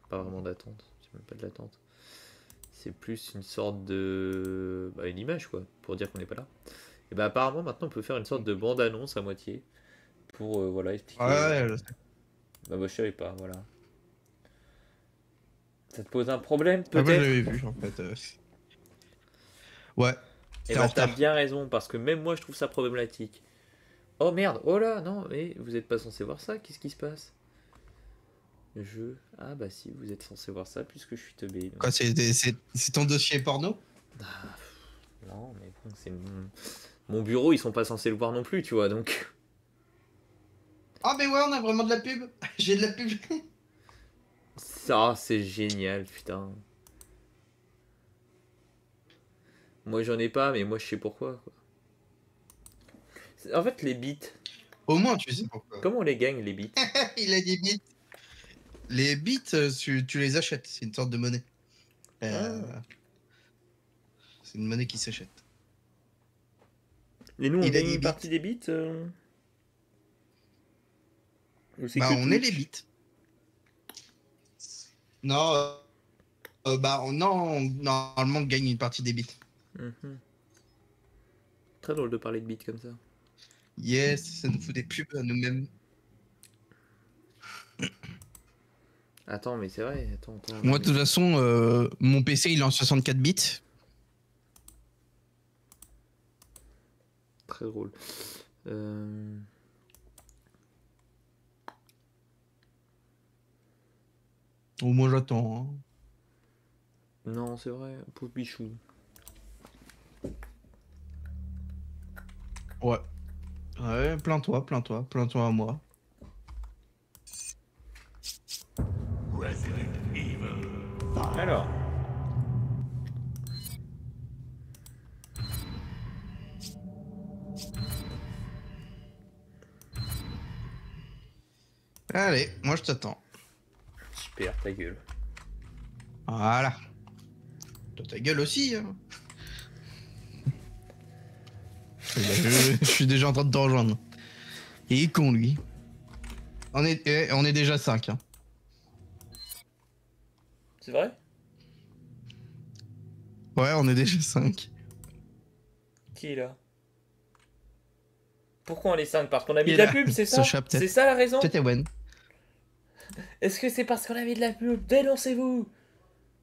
pas vraiment d'attente, c'est même pas de l'attente. C'est plus une sorte de... Bah, une image, quoi, pour dire qu'on n'est pas là. Et bah apparemment, maintenant, on peut faire une sorte de bande-annonce à moitié, pour, voilà, expliquer... Ouais, je sais. Bah, je savais pas, voilà. Ça te pose un problème, Ah, moi, je peut-être? l'avais vu, en fait. Ouais, Et t'es en bah t'as retard. bien raison, parce que même moi, je trouve ça problématique. Oh merde, oh là, non, mais vous êtes pas censé voir ça, qu'est-ce qui se passe? Ah bah si, vous êtes censé voir ça, puisque je suis teubé. Quoi, Donc... c'est ton dossier porno? Ah, non, mais bon, c'est mon bureau, ils sont pas censés le voir non plus, tu vois, donc... Ah, mais ouais, on a vraiment de la pub. J'ai de la pub. Ça, c'est génial, putain. Moi, j'en ai pas, mais moi, je sais pourquoi, quoi. En fait, les bits, Au moins, tu sais pourquoi. comment on les gagne, les bits? Il a dit bits. Les bits, tu les achètes. C'est une sorte de monnaie. Ah. C'est une monnaie qui s'achète. Et nous, on Il a gagne dit une bits. partie des bits Ou c'est Bah, que on est les Twitch? bits. Non, non, normalement, on gagne une partie des bits. Mhm. Très drôle de parler de bits comme ça. Yes, ça nous fout des pubs à nous-mêmes. Attends, mais c'est vrai, attends. Moi, Non, de mais... toute façon, mon PC, il est en 64 bits. Très drôle. Au moins, j'attends. Hein. Non, c'est vrai, pauvre bichou. Ouais. Ouais, plains-toi à moi. Alors. Allez, moi, je t'attends. Super, ta gueule. Voilà. Toi, ta gueule aussi, hein. Je suis déjà en train de te rejoindre. Il est con, lui. On est déjà 5. Hein. C'est vrai? Ouais, on est déjà 5. Qui est là? Pourquoi on est 5? Parce qu'on a mis Il de est la là. pub, c'est ça? Socha, C'est peut-être. ça la raison? Peut-être Ewen. Est-ce que c'est parce qu'on a mis de la pub? Dénoncez-vous!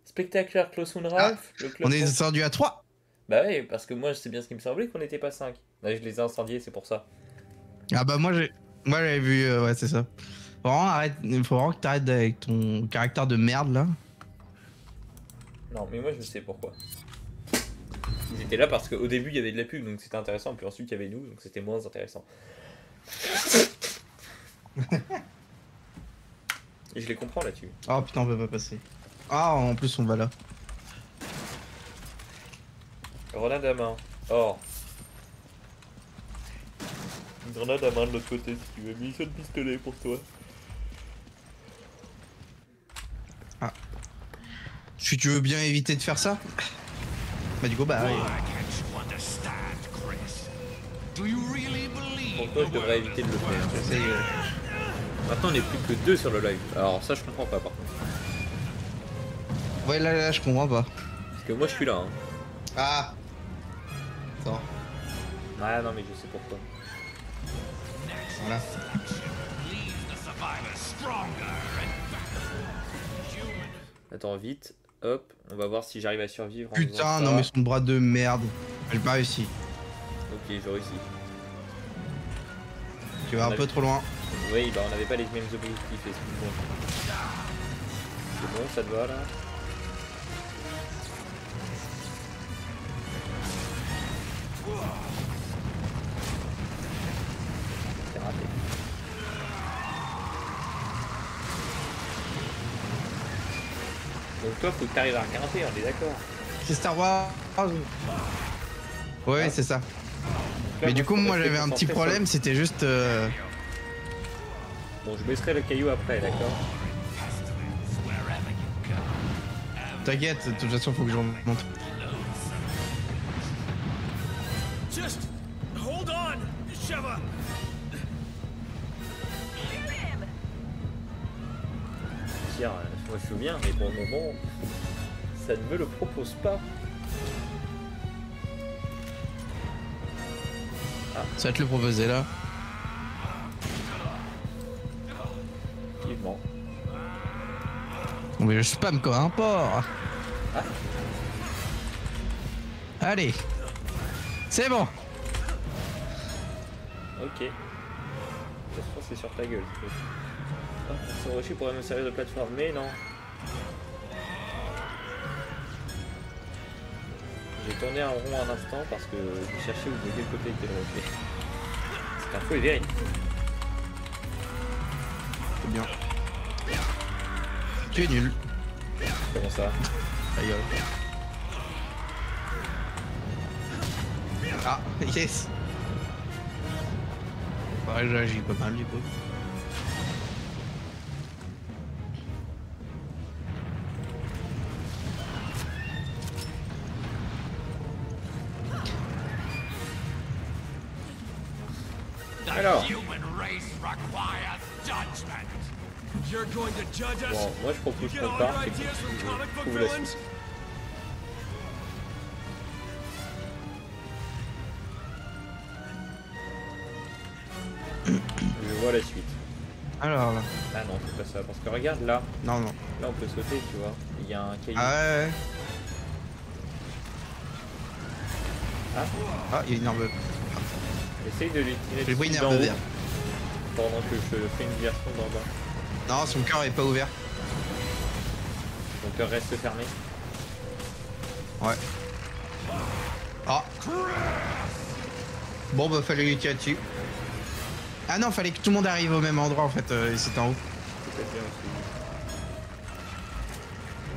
Spectacular Close Moon Ralph, le club... On est descendu à 3. Bah oui, parce que moi, c'est bien ce qui me semblait qu'on n'était pas 5. Là, je les ai incendiés, c'est pour ça. Ah bah, moi, j'avais vu... ouais, c'est ça. Vraiment, arrête. Il faut vraiment que t'arrêtes avec ton caractère de merde, là. Non, mais moi, je sais pourquoi. Ils étaient là parce qu'au début, il y avait de la pub, donc c'était intéressant. Puis ensuite, il y avait nous, donc c'était moins intéressant. Et je les comprends là-dessus. Oh putain, on peut pas passer. Ah, en plus, on va là. Grenade à main. Or. Une grenade à main de l'autre côté si tu veux. Munition de pistolet pour toi. Ah. Si tu veux bien éviter de faire ça. Bah du coup, bah... Ouais. Pour toi, je devrais éviter de le faire. Maintenant, on n'est plus que 2 sur le live. Alors ça, je comprends pas par contre. Ouais, là, je comprends pas. Parce que moi, je suis là. Hein. Ah. Attends. Ah non, mais je sais pourquoi. Voilà. Attends, vite. Hop, on va voir si j'arrive à survivre en Putain, faisant non ça. mais son bras de merde. J'ai pas réussi. Ok, j'ai réussi. Tu vas un peu trop loin. Oui, bah on n'avait pas les mêmes objectifs, excuse-moi. C'est bon, ça te va là? C'est raté. Donc toi, faut que t'arrives à grimper, on est d'accord. C'est Star Wars. Ouais, Ah. c'est ça. Là, Mais du coup, je moi restais j'avais un petit concentré problème, c'était juste... Bon, je baisserai le caillou après, d'accord? T'inquiète, de toute façon, faut que je remonte. Just hold on, Sheva. dire, moi je suis bien, mais pour le moment, ça ne me le propose pas. Ça va te le proposer là. Effectivement. Mais je spam comme un porc. Ah. Allez. C'est bon. Ok. Ça se trouve, c'est sur ta gueule. Ah, on s'est reçu pour me servir de plateforme, mais non. J'ai tourné un rond un instant parce que je cherchais où de quel côté était le rocher. Cette info est véridique. C'est bien. Tu es nul. Comment ça? Ta gueule. Ah, yes. Ouais, j'agis pas mal du coup. Alors, You're going to judge us? bon, moi je propose Get qu'on all your parte et ideas from qu'on comic book trouve la villains? suite. Je vois la suite. Alors là. Ah non, c'est pas ça. Parce que regarde là, Non, non. là on peut sauter, tu vois. Il y a un caillou. Ah ouais, ouais. Ah, Ah, il y a une herbe. essaye de lui tirer J'ai pris une dessus d'en herbe haut verte. pendant que je fais une version d'en bas. Non, son cœur est pas ouvert. Donc reste fermé. Ouais. Ah. Bon, bah, fallait lui tirer dessus. Ah non, fallait que tout le monde arrive au même endroit en fait, et c'est en haut. C'est peut-être bien aussi.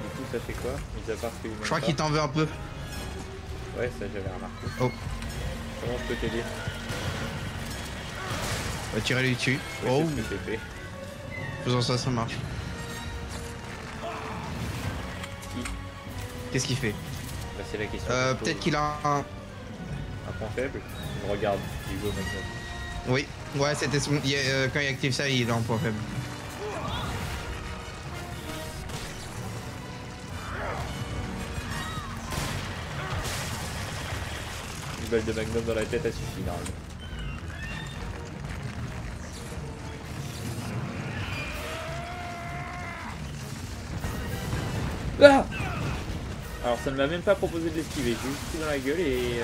Du coup, ça fait quoi? Mis à part qu'il Je crois qu'il t'en veut un peu. Ouais, ça j'avais remarqué. Oh. Comment je peux t'aider? Va tirer lui dessus. Ouais, Oh, c'est ce que j'ai fait. faisant ça, ça marche. Qui? Qu'est-ce qu'il fait? Bah, c'est la question. Peut-être qu'il a un... Un point faible. Il me regarde. Il veut maintenant. Oui, ouais, c'était son... quand il active ça, il est en point faible. Une balle de magnum dans la tête, a suffi normalement. Ah! Alors ça ne m'a même pas proposé de l'esquiver, j'ai juste pris dans la gueule et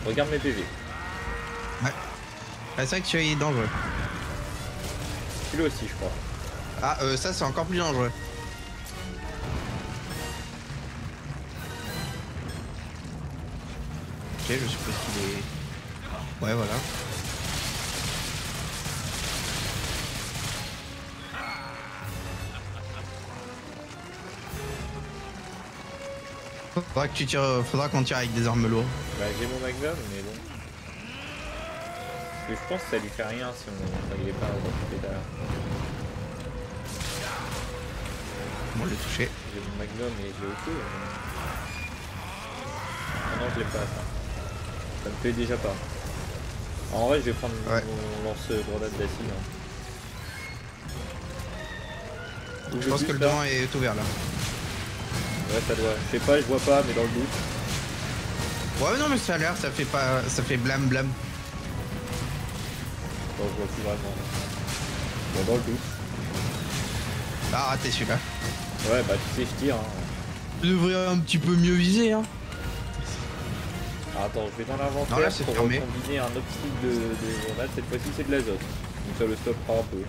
regarde mes PV. Ouais. Ah, c'est vrai que tu es dangereux. Tu l'as aussi je crois. Ah, ça c'est encore plus dangereux. Ok, je suppose qu'il est... Ouais, voilà. Faudra qu'on tire avec des armes lourdes. Bah j'ai mon magnum mais bon. Parce que je pense que ça lui fait rien si on il est pas occupé derrière. On l'a touché. J'ai mon magnum et je l'ai ok. Ah non je l'ai pas ça. Ça me plaît déjà pas. En vrai je vais prendre mon lance-grenade d'acide. Hein. Je pense que le devant est ouvert là. Ouais ça doit. Je sais pas, je vois pas mais dans le doute. Ouais non mais ça a l'air, ça fait pas. Ça fait blam blam. Bon je vois plus vraiment. Bon dans le doute. Ah raté celui-là. Ouais bah tu sais je tire hein. Tu devrais un petit peu mieux viser hein. Alors, attends, je vais dans l'inventaire Non, là, c'est pour fermé. combiner un autre style de grenade. Cette fois-ci c'est de l'azote. Donc ça le stoppera un peu.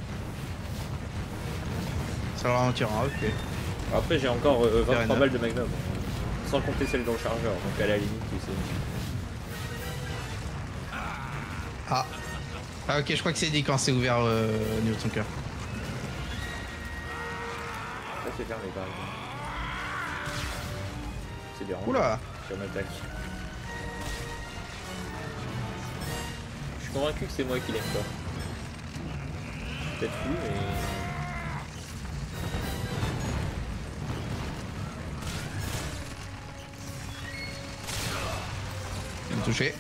Ça ralentira, ok. Après j'ai encore 23 rien. balles de magnum. Sans compter celle dans le chargeur. Donc à la limite tu sais. Ah. Ah ok, je crois que c'est dit quand c'est ouvert au niveau de son cœur. Ça c'est fermé par exemple. C'est des rangs. Oula. Si on attaque. Je suis convaincu que c'est moi qui l'aime pas. Peut-être plus mais... Il m'a touché.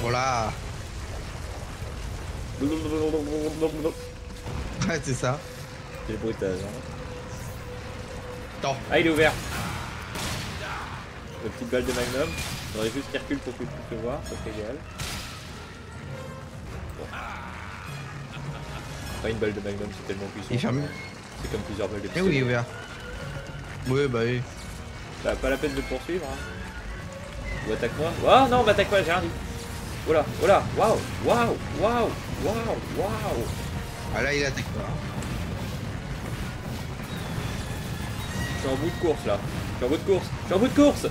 Voilà. Ouais, c'est ça. C'est le bruitage. Hein. Attends. Ah, il est ouvert. La petite balle de Magnum. J'aurais juste qu'il recule pour que tu puisses le voir, ça fait égal. Bon. Pas une balle de Magnum, c'est tellement puissant. Il ferme. C'est comme plusieurs balles de Eh pistolet. oui, il est ouvert. Ouais, bah oui. Bah, pas la peine de le poursuivre. Hein. Ou attaque-moi. Oh non, m'attaque-moi, j'ai rien dit. Oh là, waouh, waouh, waouh, waouh, waouh. Ah là, il attaque pas. Je suis en bout de course là. Je suis en bout de course. Je suis en bout de course.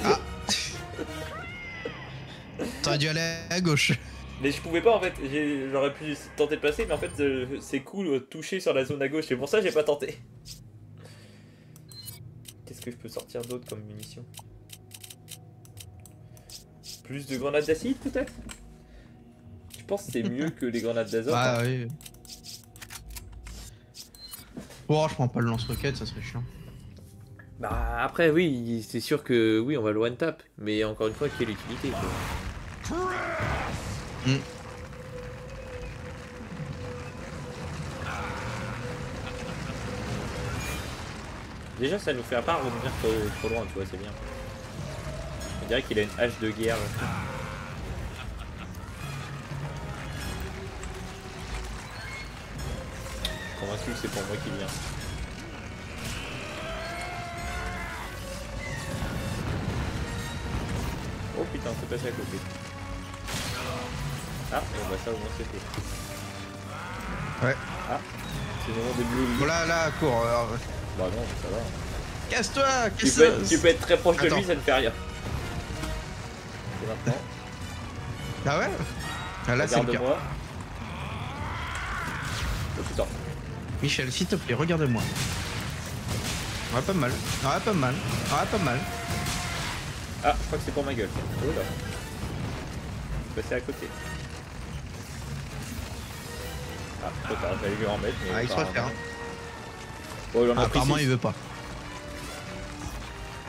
Ah. T'aurais dû aller à gauche. Mais je pouvais pas en fait. J'aurais pu tenter de passer, mais en fait c'est cool toucher sur la zone à gauche. C'est pour ça que j'ai pas tenté. Qu'est-ce que je peux sortir d'autre comme munitions? Plus de grenades d'acide peut-être? Je pense que c'est mieux que les grenades d'azote. Ah hein. oui. Oh, je prends pas le lance-roquette, ça serait chiant. Bah après oui, c'est sûr que oui on va le one tap. Mais encore une fois, quelle utilité quoi. Déjà ça nous fait à part revenir trop loin, tu vois, c'est bien. On dirait qu'il a une hache de guerre. Là. Je suis convaincu que c'est pour moi qu'il vient. Oh putain, c'est passé à côté. Ah, et on va ça au moins c'est fait. Ouais. Ah, c'est le moment de bleu. Bon là, cours. Alors... Bah non, ça va. Casse-toi, Tu peux être très proche de Attends. lui, ça ne fait rien. C'est maintenant. Ah ouais. Ah là, c'est le cas. Regarde-moi. Oh putain. Michel, s'il te plaît, regarde-moi. Ouais, pas mal. Ouais, pas mal. Ouais, pas mal. Ah, je crois que c'est pour ma gueule. Oh là. Je suis passé à côté. Ah, trop tard, j'allais lui en mettre. Mais Ah, il se refait. Hein. Bon, il en a pris Apparemment, six. il veut pas.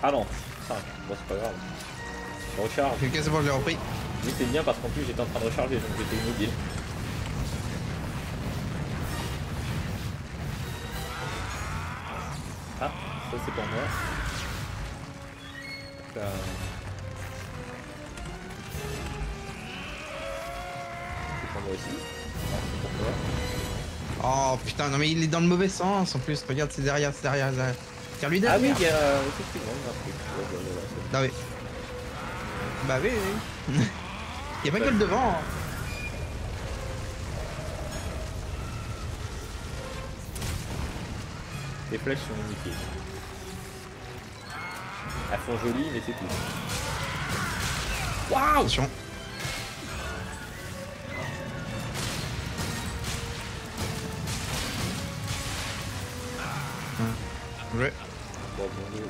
Ah non, 5. Bon, c'est pas grave. Je recharge. Ok, c'est bon, je l'ai repris. Oui, c'est bien parce qu'en plus j'étais en train de recharger donc j'étais immobile. Ah, ça c'est pour moi. Là... C'est pour moi aussi. Non, c'est pour toi. Oh putain, non mais il est dans le mauvais sens en plus. Regarde, c'est derrière, c'est derrière. Tire-lui Ah oui, derrière. il y a effectivement un truc. Ouais, voilà, c'est- Ah oui. Bah oui, oui. Il y a pas que le devant. Hein. Les flèches sont magnifiques. Elles font jolies, mais c'est tout. Waouh! Attention. Ouais. Bon, bon, oui.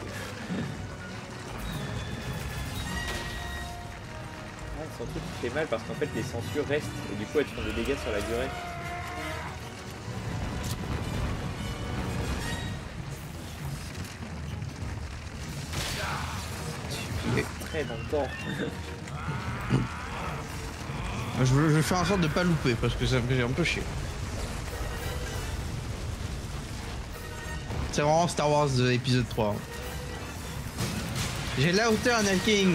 Ah, son truc qui fait mal parce qu'en fait les censures restent et du coup elles font des dégâts sur la durée. Il est très dans le temps. Je vais faire en sorte de pas louper parce que ça me fait un peu chier. C'est vraiment Star Wars épisode 3. J'ai la hauteur, Anakin.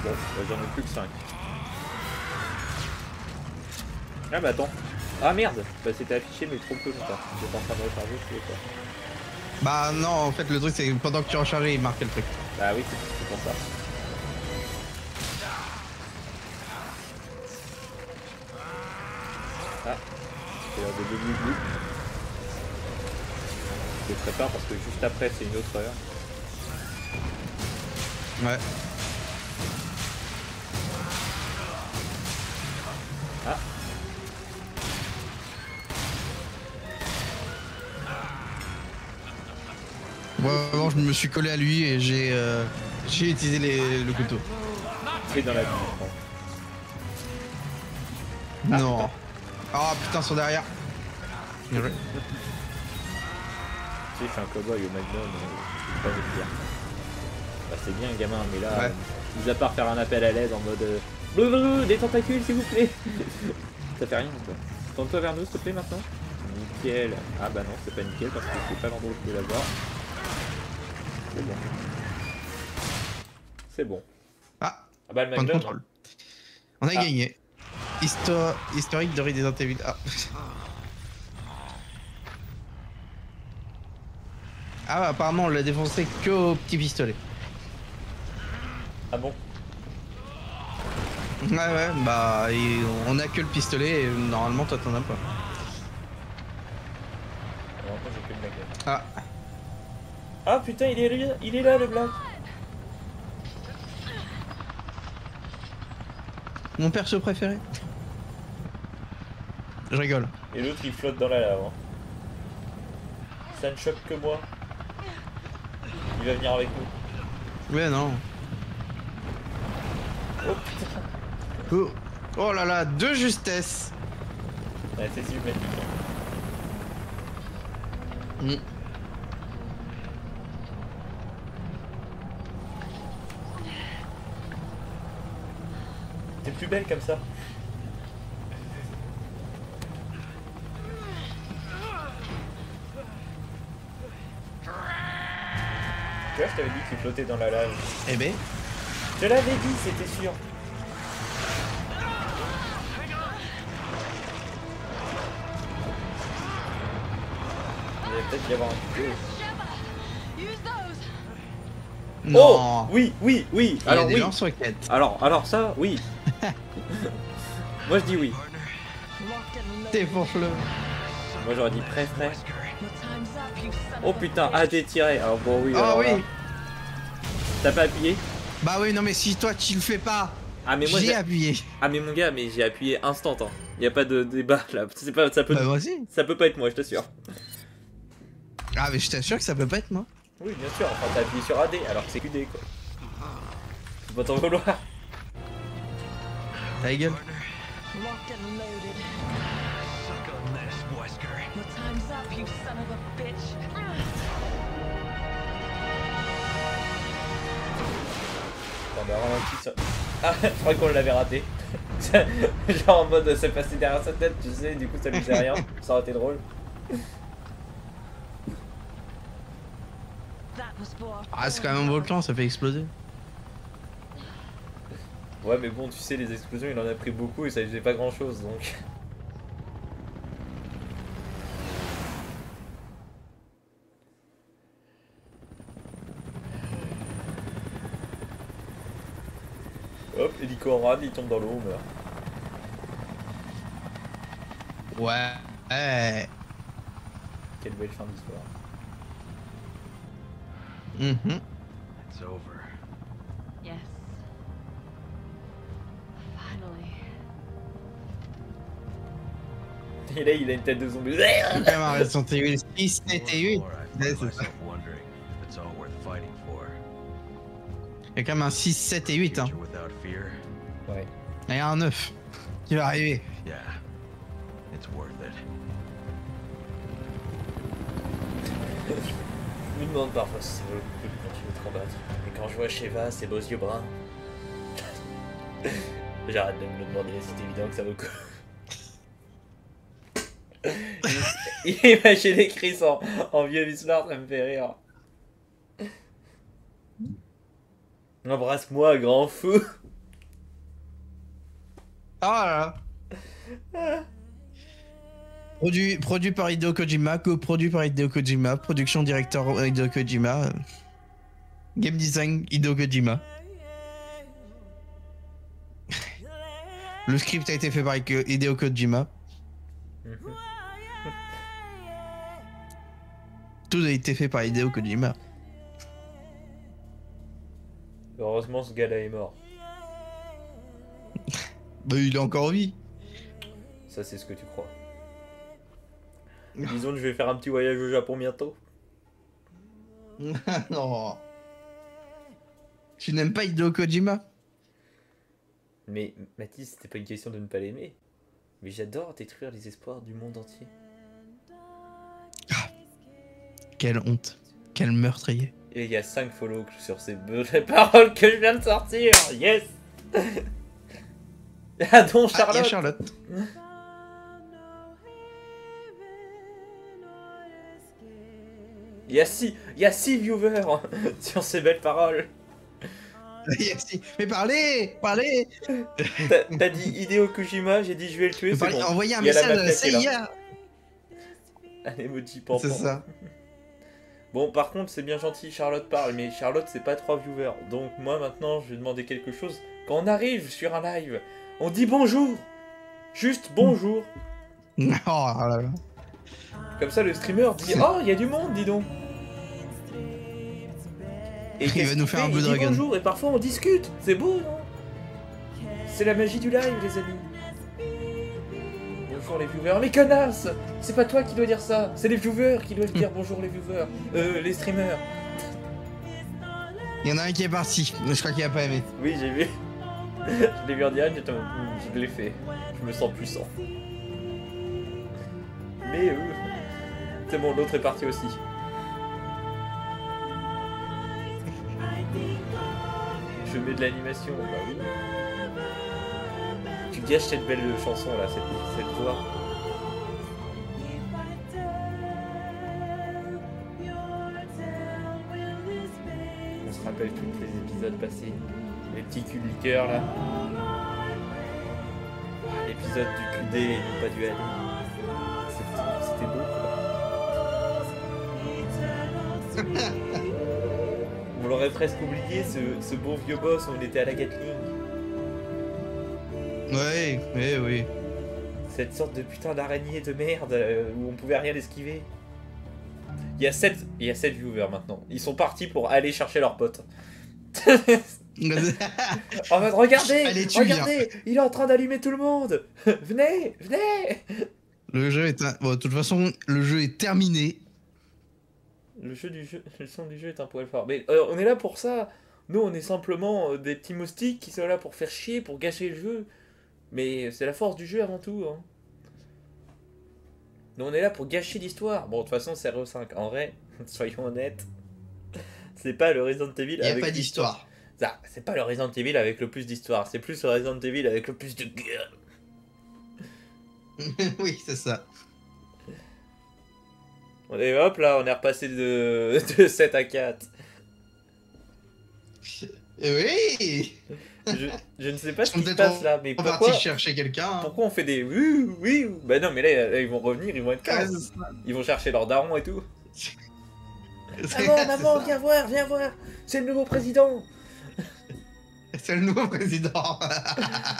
Bon, bah, j'en ai plus que 5. Ah bah attends. Ah merde, bah, c'était affiché mais trop peu longtemps. J'étais en train de recharger, je sais pas. Bah non, en fait le truc c'est que pendant que tu rechargeais il marquait le truc. Bah oui, c'est pour ça. Ah, c'est l'heure de début. Je le prépare parce que juste après c'est une autre heure. Ouais. Ah. Moi avant je me suis collé à lui et j'ai utilisé le couteau. C'est dans la vie, je crois. Non. Oh putain, ils sont derrière. Bien joué. Tu sais, je suis un cowboy au Magnum, je peux pas me le dire. Bah, c'est bien, gamin, mais là, Ouais. mis à part faire un appel à l'aide en mode des tentacules, s'il vous plaît. Ça fait rien, quoi. Tourne-toi vers nous, s'il te plaît, maintenant. Nickel. Ah bah non, c'est pas nickel parce que c'est pas l'endroit où je peux l'avoir. C'est bon. C'est bon. Ah, Ah bah le point de Magnum. contrôle. On a Ah. gagné. Historique de Resident Evil. Ah. Ah, apparemment, on l'a défoncé qu'au petit pistolet. Ah bon. Ouais, bah, on a que le pistolet et normalement, toi, t'en as pas. Alors, moi, j'ai que le Magnum. Ah, Ah putain, il est là le black. mon perso préféré. Je rigole. Et l'autre il flotte dans la lave. Hein. Ça ne choque que moi. Il va venir avec nous. Ouais, non. Oh putain. Oh, oh là là, de justesse. Ouais, c'est super. Mm. T'es plus belle comme ça. Tu vois, je t'avais dit qu'il flottait dans la lave. Eh ben, Je te l'avais dit, c'était sûr. Il va peut-être y avoir un tuto. non. Oh oui, oui, oui. Il y a Alors des oui. lance-roquettes. Alors ça, oui. Moi je dis oui. Défonce-le. Moi j'aurais dit prêt, prêt. Oh putain, ah t'es tiré. Alors bon oui. Ah alors là. oui. T'as pas appuyé? Bah oui, non mais si toi tu le fais pas, Ah mais moi j'ai j'ai appuyé. Ah mais mon gars, mais j'ai appuyé instant. Hein. Y a pas de débat là. C'est pas, ça peut, Bah moi aussi. ça peut pas être moi, je t'assure. Ah mais je t'assure que ça peut pas être moi. Oui, bien sûr. Enfin t'as appuyé sur AD alors que c'est QD quoi. Faut pas t'en vouloir. Ta gueule. Suck on this, Wesker. On a ralenti sur... Ah, je croyais qu'on l'avait raté. Genre en mode ça passait derrière sa tête, tu sais, du coup ça lui faisait rien. Ça aurait été drôle. Ah c'est quand même un volcan, ça fait exploser. Ouais mais bon tu sais les explosions il en a pris beaucoup et ça faisait pas grand chose donc. Hop, hélico en rade, il tombe dans l'eau, on meurt. Ouais. Ouais. Quelle belle fin d'histoire. Mhm. It's over. Yes. Finally. Et là il a une tête de zombie. C'est quand même un Resident Evil 6, 7 et 8. Before, I Ouais, found c'est ça. myself wondering if it's all worth fighting for. Il y a quand même un 6, 7 et 8 hein. Future without fear. Ouais. Il y a un 9 qui va arriver. Yeah, it's worth it. Je me demande parfois si ça vaut le coup de continuer de combattre. Et quand je vois Sheva, ses beaux yeux bruns, j'arrête de me le demander, c'est évident que ça vaut le coup. Imaginez Chris en vieux Vislar, ça me fait rire. Embrasse-moi, grand fou. Ah là là. Produit par Hideo Kojima, coproduit par Hideo Kojima, production directeur Hideo Kojima, game design Hideo Kojima. Le script a été fait par Hideo Kojima. Tout a été fait par Hideo Kojima. Heureusement ce gars-là est mort. Bah il est encore en vie. Ça c'est ce que tu crois. Disons que je vais faire un petit voyage au Japon bientôt. Non. Tu n'aimes pas Hideo Kojima? Mais Mathis, c'était pas une question de ne pas l'aimer. Mais j'adore détruire les espoirs du monde entier. Quelle honte. Quel meurtrier. Et il y a 5 follow sur ces belles paroles que je viens de sortir. Yes. Ah non, Ah, il y a Charlotte. Charlotte. Il y a 6 viewers sur ces belles paroles. Mais parlez, parlez. T'as dit Hideo Kojima, j'ai dit je vais le tuer, c'est Parlez, bon. envoyez un Il y a la message à la Mafia qui est là. CIA. Un emoji pampan. C'est ça. Bon, par contre, c'est bien gentil, Charlotte parle, mais Charlotte, c'est pas 3 viewers. Donc, moi, maintenant, je vais demander quelque chose. Quand on arrive sur un live, on dit bonjour. Juste bonjour. Oh là là. Comme ça, le streamer dit oh, il y a du monde, dis donc. Et Il qu'est-ce va nous qu'il faire un fait? Blue Il dit Dragon. bonjour, et parfois on discute. C'est beau, non? C'est la magie du live, les amis. Bonjour les viewers. Mais connasse! C'est pas toi qui dois dire ça. C'est les viewers qui doivent dire bonjour les viewers. Les streamers. Il y en a un qui est parti. Je crois qu'il a pas aimé. Oui, j'ai vu. Je l'ai vu en direct, j'étais en mode, je l'ai fait. Je me sens puissant. Mais c'est bon, l'autre est parti aussi. Je mets de l'animation, bah oui. Tu gâches cette belle chanson là, cette voix. On se rappelle tous les épisodes passés. Les petits culs de liqueur là. L'épisode du QD et non pas du Ali. C'était beau quoi. On l'aurait presque oublié ce bon vieux boss où on était à la Gatling. Ouais, oui, oui. Cette sorte de putain d'araignée de merde où on pouvait rien esquiver. Il y a 7 viewers maintenant. Ils sont partis pour aller chercher leurs potes. En mode regardez, Allez, tu regardez, il est en train d'allumer tout le monde. Venez, venez. Le jeu est bon, de toute façon, le jeu est terminé. Le son du jeu est un poil fort. Mais on est là pour ça. Nous, on est simplement des petits moustiques qui sont là pour faire chier, pour gâcher le jeu. Mais c'est la force du jeu avant tout. Hein. Nous, on est là pour gâcher l'histoire. Bon, de toute façon, c'est RE5. En vrai, soyons honnêtes, c'est pas le Resident Evil Il n'y a avec pas d'histoire. Ça, c'est pas le Resident Evil avec le plus d'histoire. C'est plus le Resident Evil avec le plus de gueule. Oui, c'est ça. Et hop là, on est repassé de 7 à 4. Oui. Je ne sais pas ce Ils qui sont se peut-être passe là, mais On pourquoi, parti chercher quelqu'un. Hein. pourquoi on fait des oui, oui, bah non, mais là, ils vont revenir, ils vont être Ouais, 15. c'est ça. Ils vont chercher leur daron et tout. C'est- Maman, c'est maman, ça. viens voir, c'est le nouveau président. C'est le nouveau président.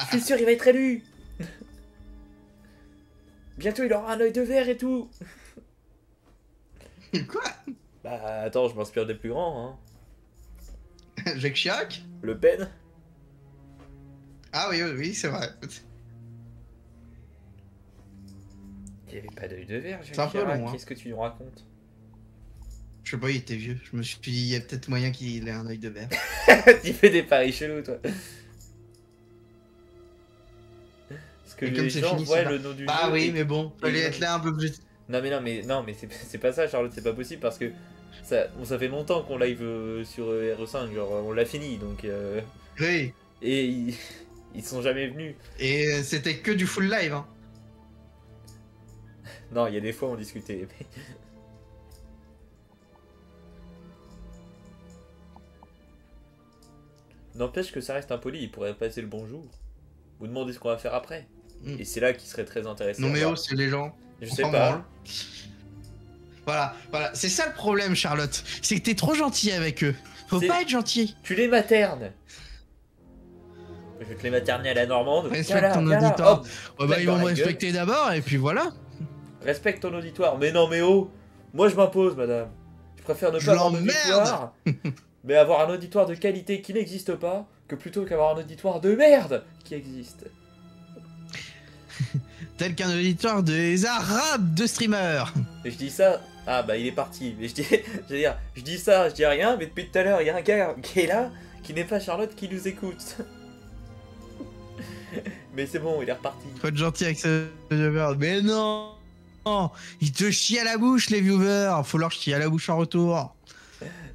Je suis sûr, il va être élu. Bientôt, il aura un œil de verre et tout. Quoi? Bah attends, je m'inspire des plus grands, hein. Jacques Chirac? Le Pen. Ah oui, oui, oui, c'est vrai. Il n'y avait pas d'œil de verre, C'est un Jacques peu Chirac. long, hein. Qu'est-ce que tu nous racontes? Je sais pas, il était vieux. Je me suis dit, il y a peut-être moyen qu'il ait un œil de verre. Tu fais des paris chelous, toi. Parce que Et comme les c'est gens fini, voient c'est le nom du Bah jeu. oui, et- mais bon, fallait être là un peu plus. Non mais c'est pas ça, Charlotte, c'est pas possible parce que ça fait longtemps qu'on live sur RE5, genre on l'a fini donc Oui. et ils sont jamais venus. Et c'était que du full live. Hein. Non, il y a des fois on discutait. Mais... N'empêche que ça reste impoli, il pourrait passer le bonjour. Vous demandez ce qu'on va faire après. Mm. Et c'est là qui serait très intéressant. Non mais à oh, voir. c'est les gens. Je On sais s'en pas. branle. Voilà, voilà. C'est ça le problème, Charlotte. C'est que t'es trop gentil avec eux. Faut C'est- pas être gentil. Tu les maternes. Je vais te les materner à la normande. Respecte Viens là, ton viens là, auditoire. hop. Ouais, bah, Claque ils dans vont me la gueule. respecter d'abord et puis voilà. Respecte ton auditoire. Mais non, mais oh, moi je m'impose, madame. Je préfère ne Je pas avoir l'emmerde. d'auditoire, mais avoir un auditoire de qualité qui n'existe pas, que plutôt qu'avoir un auditoire de merde qui existe. Tel qu'un auditoire des arabes de streamers. Et je dis ça. Ah bah il est parti. Mais je dis ça, je dis rien, mais depuis tout à l'heure, il y a un gars qui est là, qui n'est pas Charlotte, qui nous écoute. Mais c'est bon, il est reparti. Faut être gentil avec ce viewer. Mais non, non, ils te chient à la bouche, les viewers. Faut leur chier à la bouche en retour.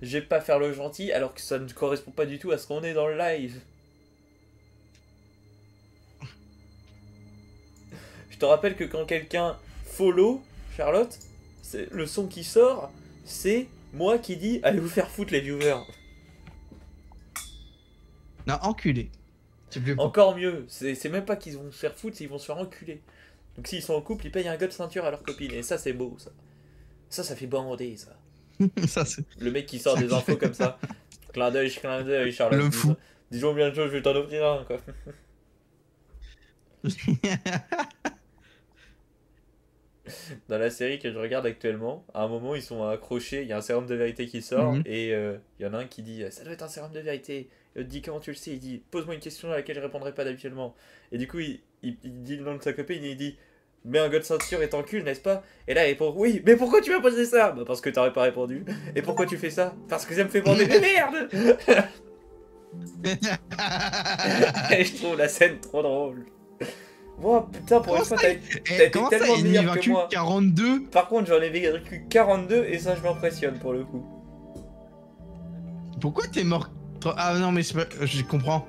Je vais pas faire le gentil alors que ça ne correspond pas du tout à ce qu'on est dans le live. Je te rappelle que quand quelqu'un follow Charlotte, c'est le son qui sort, c'est moi qui dis allez vous faire foutre les viewers. Non, enculé. C'est plus propre. Encore mieux, c'est même pas qu'ils vont se faire foutre, c'est qu'ils vont se faire enculer. Donc s'ils sont en couple, ils payent un gars de ceinture à leur copine. Et ça c'est beau ça. Ça fait bander ça. Ça, c'est... Le mec qui sort des infos comme ça. Clin d'œil, Charlotte. Le fou. Disons bientôt, je vais t'en offrir un, quoi. Dans la série que je regarde actuellement, à un moment, ils sont accrochés, il y a un sérum de vérité qui sort, Mhm. et il y en a un qui dit « Ça doit être un sérum de vérité ». Et l'autre dit « Comment tu le sais ?» Il dit « Pose-moi une question à laquelle je répondrai pas habituellement. » Et du coup, il dit le nom de sa copine, et il dit « Mais un gars de ceinture est en cul, n'est-ce pas ?» Et là, il répond « Oui, mais pourquoi tu m'as posé ça ?» Bah parce que t'aurais pas répondu. « Et pourquoi tu fais ça ?»« Parce que ça me fait bander. » Mais merde. Et je trouve la scène trop drôle. Oh putain, pour une fois, t'as été Comment ça, tellement ennemi meilleur que vaincu moi. 42? Par contre, j'en ai vécu 42 et ça, je m'impressionne pour le coup. Pourquoi t'es mort? Ah non, mais c'est pas... Je comprends.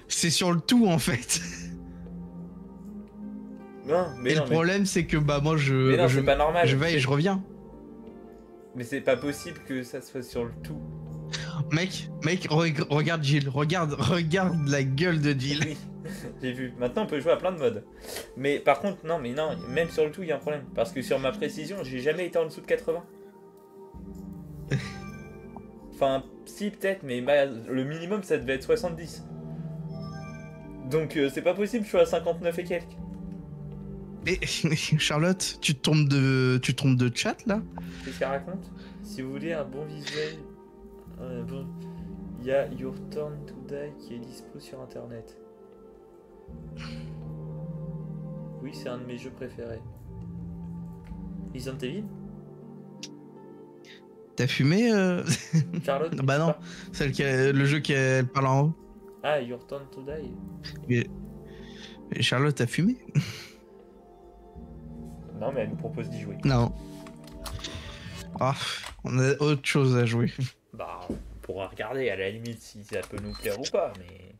C'est sur le tout, en fait. Non, mais Et non, le problème, c'est que bah moi, mais non, je c'est pas normal. vais et je reviens. Mais c'est pas possible que ça soit sur le tout. Mec, regarde Jill. Regarde la gueule de Jill. Oui, j'ai vu. Maintenant, on peut jouer à plein de modes. Mais par contre, non, même sur le tout, il y a un problème. Parce que sur ma précision, j'ai jamais été en dessous de 80. Enfin, si, peut-être, mais le minimum, ça devait être 70. Donc, c'est pas possible, je suis à 59 et quelques. Mais Charlotte, tu te trompes de chat là? Qu'est-ce qu'elle raconte? Si vous voulez un bon visuel, il y a Your Turn to Die qui est dispo sur internet. Oui, c'est un de mes jeux préférés. Resident Evil? T'as fumé Charlotte? Bah non, le jeu qui parle en haut. Ah, Your Turn to Die? Mais Charlotte, t'as fumé? Non, mais elle nous propose d'y jouer. Non. Ah, on a autre chose à jouer. Bah, on pourra regarder à la limite si ça peut nous plaire ou pas, mais...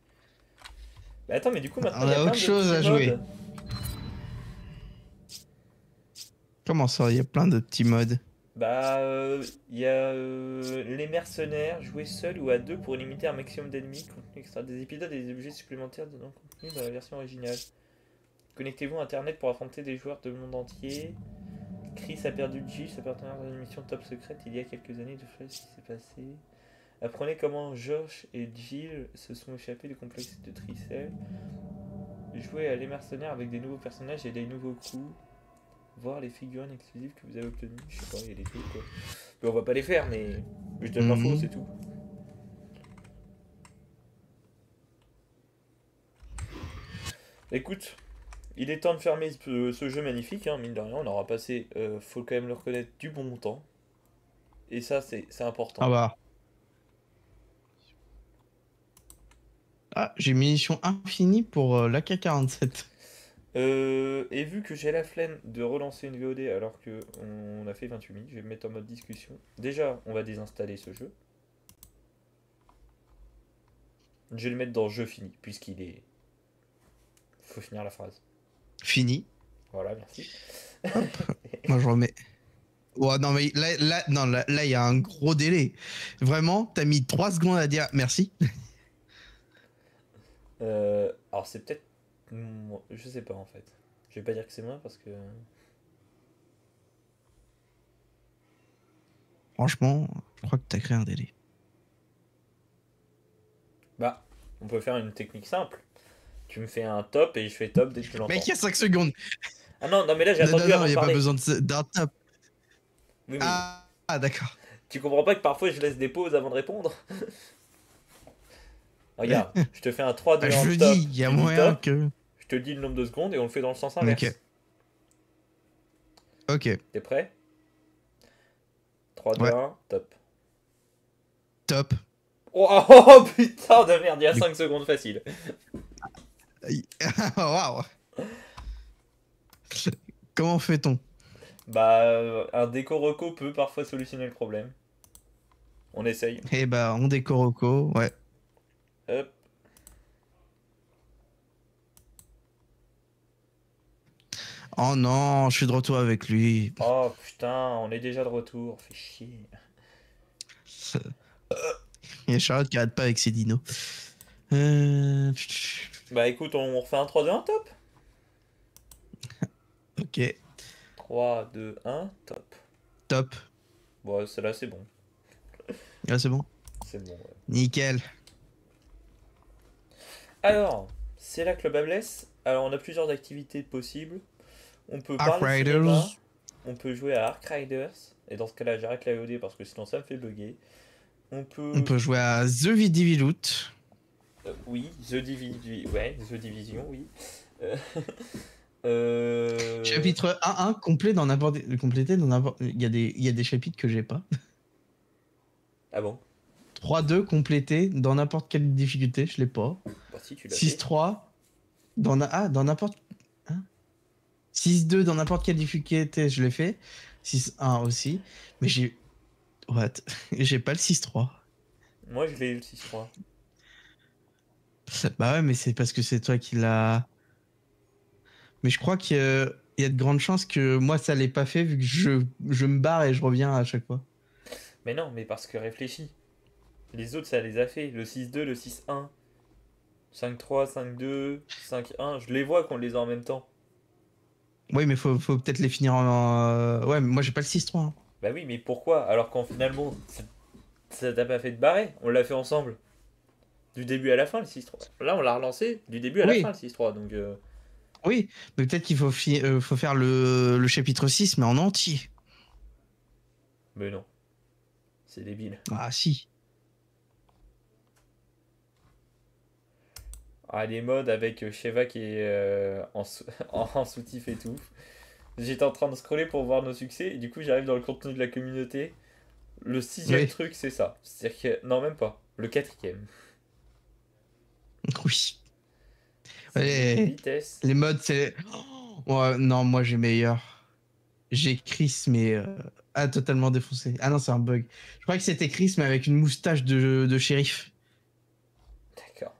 Bah attends, mais du coup, maintenant, On il y a a plein autre de chose petits à jouer. modes. Comment ça, il y a plein de petits modes? Bah, il y a les mercenaires, jouer seul ou à deux pour limiter un maximum d'ennemis, contenu extra des épisodes et des objets supplémentaires dedans contenus dans la version originale. Connectez-vous à internet pour affronter des joueurs de monde entier. Chris a perdu Jill, sa partenaire dans une mission top secrète il y a quelques années, de ce qui s'est passé. Apprenez comment Josh et Jill se sont échappés du complexe de Tricel. Jouez à les mercenaires avec des nouveaux personnages et des nouveaux coups. Voir les figurines exclusives que vous avez obtenues. Je sais pas, il y a des trucs quoi. Mais on va pas les faire, mais je donne l'info, c'est tout. Écoute, il est temps de fermer ce jeu magnifique, hein, mine de rien. On aura passé, faut quand même le reconnaître, du bon temps. Et ça, c'est important. Ah bah. Ah, j'ai munitions infinies pour l'AK-47. Et vu que j'ai la flemme de relancer une VOD alors que on a fait 28 minutes, je vais me mettre en mode discussion. Déjà, on va désinstaller ce jeu. Je vais le mettre dans jeu fini, puisqu'il est... Faut finir la phrase. Fini. Voilà, merci. Moi, je remets. Ouais, non, mais là, il y a un gros délai. Vraiment, t'as mis 3 secondes à dire merci. Alors, c'est peut-être... Je sais pas, en fait. Je vais pas dire que c'est moi, parce que... Franchement, je crois que t'as créé un délai. Bah, on peut faire une technique simple. Tu me fais un top et je fais top dès que tu l'entends. Mec, il y a 5 secondes. Ah non, mais là j'ai Non, attendu avant il de n'y a pas parler. besoin d'un top. Oui, mais Ah, d'accord. tu comprends pas que parfois je laisse des pauses avant de répondre? Regarde, je te fais un 3, 2, 1, Je top. dis, il y a Tu dis moyen top, que. je te dis le nombre de secondes et on le fait dans le sens inverse. Ok. T'es prêt? 3, 2, Ouais. 1, top. Top. Oh, oh, oh, putain de merde, il y a 5 secondes facile. Waouh. Comment fait-on? Bah, un déco reco peut parfois solutionner le problème. On essaye. Eh bah, on décore Oko, ouais. Hop. Oh non, je suis de retour avec lui. Oh putain, on est déjà de retour. Fait chier. Il y a Charlotte qui arrête pas avec ses dinos. Bah écoute, on refait un 3, 2, 1, top. Ok, 3, 2, 1, top. top. Bon, celle-là, c'est bon. Là, c'est bon. C'est bon, ouais. Nickel. Alors, c'est là que le bas blesse. Alors, on a plusieurs activités possibles. On peut Ark parler Riders. cinéma. On peut jouer à Ark Riders. Et dans ce cas-là, j'arrête la VOD parce que sinon ça me fait bugger. On peut jouer à The Diviloot. Oui, ouais, The Division, oui. Chapitre 1.1 complété dans n'importe. Il y a des chapitres que j'ai pas. Ah bon? 3.2 complété dans n'importe quelle difficulté, je l'ai pas. Bah si, tu l'as fait. 6.3 dans n'importe. Hein 6.2 dans n'importe quelle difficulté, je l'ai fait. 6.1 aussi. Mais j'ai. What? J'ai pas le 6.3. Moi, je l'ai eu le 6-3. Bah ouais, mais c'est parce que c'est toi qui l'as. Mais je crois qu'il y a de grandes chances que moi ça l'ait pas fait vu que je me barre et je reviens à chaque fois. Mais non, mais parce que réfléchis. Les autres, ça les a fait. Le 6-2, le 6-1. 5-3, 5-2, 5-1. Je les vois qu'on les a en même temps. Oui, mais faut peut-être les finir en. Ouais, mais moi j'ai pas le 6-3. Hein. Bah oui, mais pourquoi? Alors qu'en finalement, ça t'a pas fait de barrer. On l'a fait ensemble. Du début à la fin, le 6-3. Là, on l'a relancé du début à la fin, le 6-3. Donc, Oui, mais peut-être qu'il faut faire le chapitre 6, mais en entier. mais non. C'est débile. Ah si. Ah, les modes avec Sheva qui est en soutif et tout. J'étais en train de scroller pour voir nos succès. Et du coup, j'arrive dans le contenu de la communauté. Le 6e Oui. truc, c'est ça. C'est-à-dire que... Non, même pas. Le 4e. Oui. C'est Ouais. une vitesse. Les modes, c'est. Ouais, non, moi j'ai meilleur. J'ai Chris, mais. Totalement défoncé. Ah non, c'est un bug. Je crois que c'était Chris, mais avec une moustache de shérif. D'accord.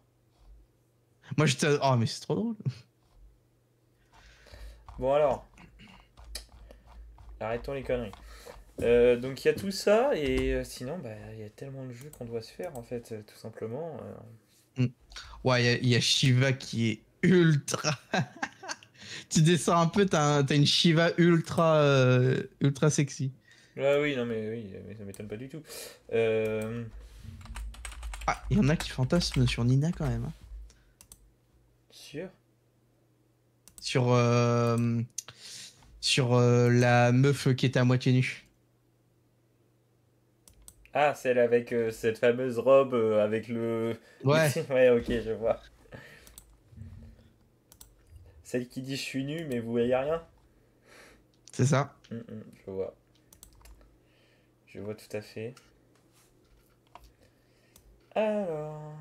Moi j'étais. Oh, mais c'est trop drôle. Bon alors. Arrêtons les conneries. Donc il y a tout ça et sinon bah il y a tellement de jeux qu'on doit se faire en fait tout simplement. Ouais, il y a Shiva qui est ultra. Tu descends un peu, t'as une Shiva ultra sexy. Ah oui non mais ça m'étonne pas du tout. Ah, il y en a qui fantasment sur Nina quand même. Hein. Sûr. Sur la meuf qui était à moitié nue. Ah celle avec cette fameuse robe avec le. Ouais. Ouais ok je vois. Celle qui dit je suis nu mais vous voyez rien. C'est ça. Je vois. Je vois tout à fait. Alors.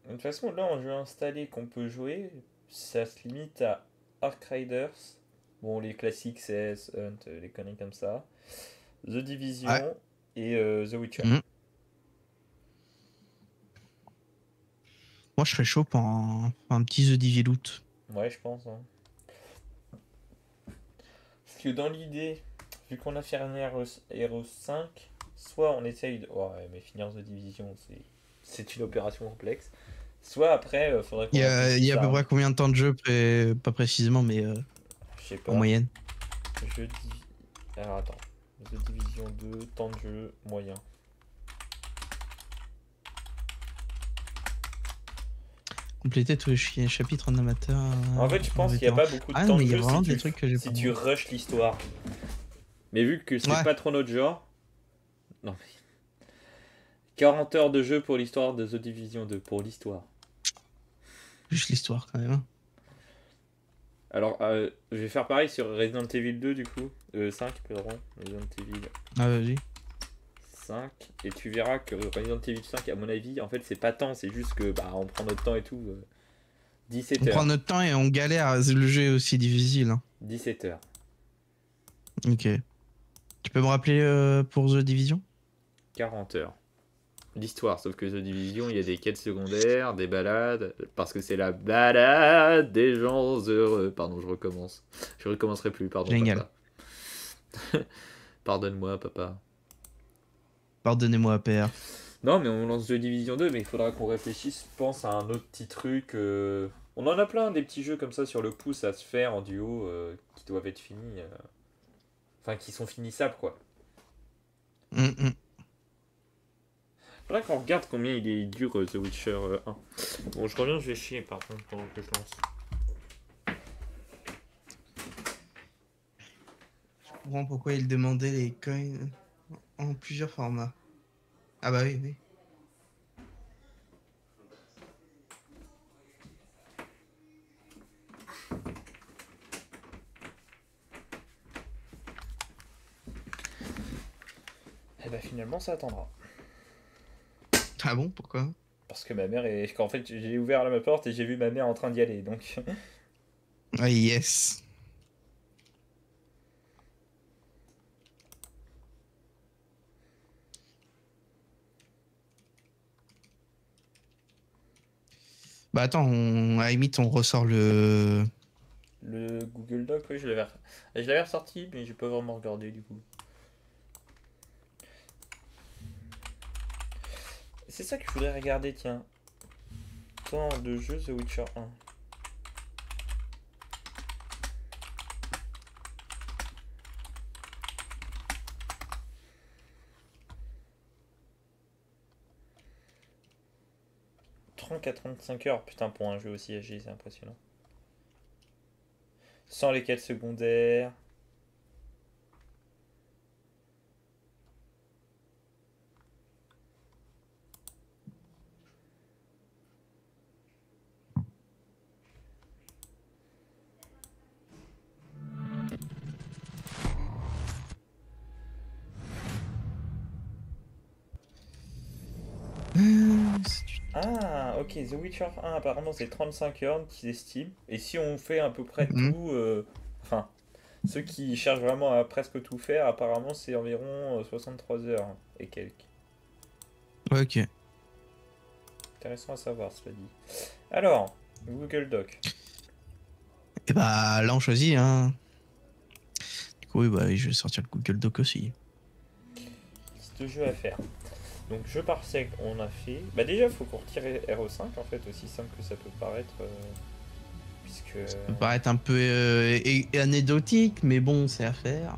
De toute façon, là, en jeu installé qu'on peut jouer, ça se limite à Ark Riders. Bon, les classiques, CS, Hunt, les conneries comme ça. The Division Ouais. et The Witcher. Moi, je serais chaud pour un petit The Diviloot. Ouais, je pense. Hein. Parce que dans l'idée, vu qu'on a fait un Hero 5, soit on essaye de. Ouais, mais finir The Division, c'est une opération complexe. Soit après, faudrait qu'on. Il y a à peu ça. près combien de temps de jeu pas précisément, mais Je sais pas. en moyenne. Alors attends. The Division 2, temps de jeu moyen. Compléter tous les chapitres en amateur. En fait, je pense qu'il n'y a pas beaucoup de Ah, temps mais de il y a jeu vraiment si, des trucs que j'ai si pas. tu rushes l'histoire. Mais vu que c'est Ouais. pas trop notre genre. Non mais. 40 heures de jeu pour l'histoire de The Division 2. Pour l'histoire. Juste l'histoire quand même. Hein. Alors, je vais faire pareil sur Resident Evil 2 du coup. 5, pardon. Resident Evil Ah, vas-y. 5. Et tu verras que Resident Evil 5, à mon avis, en fait, c'est pas tant, c'est juste que bah, on prend notre temps et tout. 17 On prend heures. notre temps et on galère. Le jeu est aussi difficile. Hein. 17 heures. Ok. Tu peux me rappeler pour The Division? 40 heures. L'histoire, sauf que The Division, il y a des quêtes secondaires, des balades, parce que c'est la balade des gens heureux. Pardon, je recommence. Je recommencerai plus, pardon, Génial. papa. Pardonne-moi, papa. Pardonnez-moi, père. Non, mais on lance The Division 2, mais il faudra qu'on réfléchisse, je pense, à un autre petit truc. On en a plein, des petits jeux comme ça sur le pouce à se faire en duo, qui doivent être finis. Enfin, qui sont finissables, quoi. Faudrait qu'on regarde combien il est dur, The Witcher 1. Bon, je reviens, je vais chier, par contre, pendant que je lance. Je comprends pourquoi il demandait les coins en plusieurs formats. Ah bah oui, oui. Eh ben, finalement, ça attendra. Ah bon, pourquoi? Parce que ma mère est. Qu'en fait, j'ai ouvert ma porte et j'ai vu ma mère en train d'y aller, donc. Ah yes. Bah attends, à la limite, on ressort le... Le Google Doc, oui, je l'avais ressorti, mais j'ai pas vraiment regardé du coup. C'est ça que je voudrais regarder, tiens. Temps de jeu The Witcher 1. À 35 heures, putain, pour un jeu aussi âgé, c'est impressionnant. Sans les quêtes secondaires. Ah, ok, The Witcher 1, apparemment c'est 35 heures qu'ils estiment. Et si on fait à peu près Mhm. tout, enfin, ceux qui cherchent vraiment à presque tout faire, apparemment c'est environ 63 heures et quelques. Ok. Intéressant à savoir, cela dit. Alors, Google Doc. Et bah là, on choisit, hein. Du coup, oui, bah oui, je vais sortir le Google Doc aussi. Liste de jeux à faire. Donc, jeu par siècle, on a fait. Bah, déjà, faut qu'on retire RE5 en fait, aussi simple que ça peut paraître. Puisque. Ça peut paraître un peu anecdotique, mais bon, c'est à faire.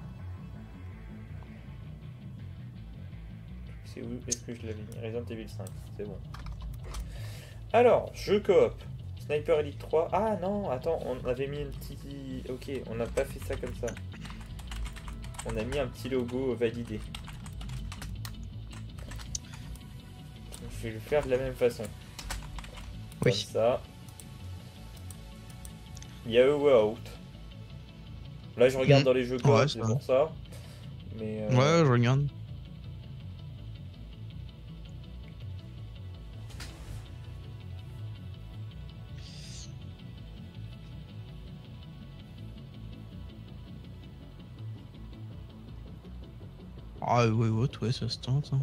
C'est où est-ce que je l'avais mis? Resident Evil 5, c'est bon. Alors, jeu coop. Sniper Elite 3. Ah non, attends, on avait mis un petit. Ok, on n'a pas fait ça comme ça. On a mis un petit logo validé. Donc, je vais le faire de la même façon. Comme Oui. ça. Il y a A Way Out. Là, je regarde dans les jeux coop, Ouais, c'est ça. pour ça. Mais. Ouais, je regarde. Ah ouais, ça se tente. Hein.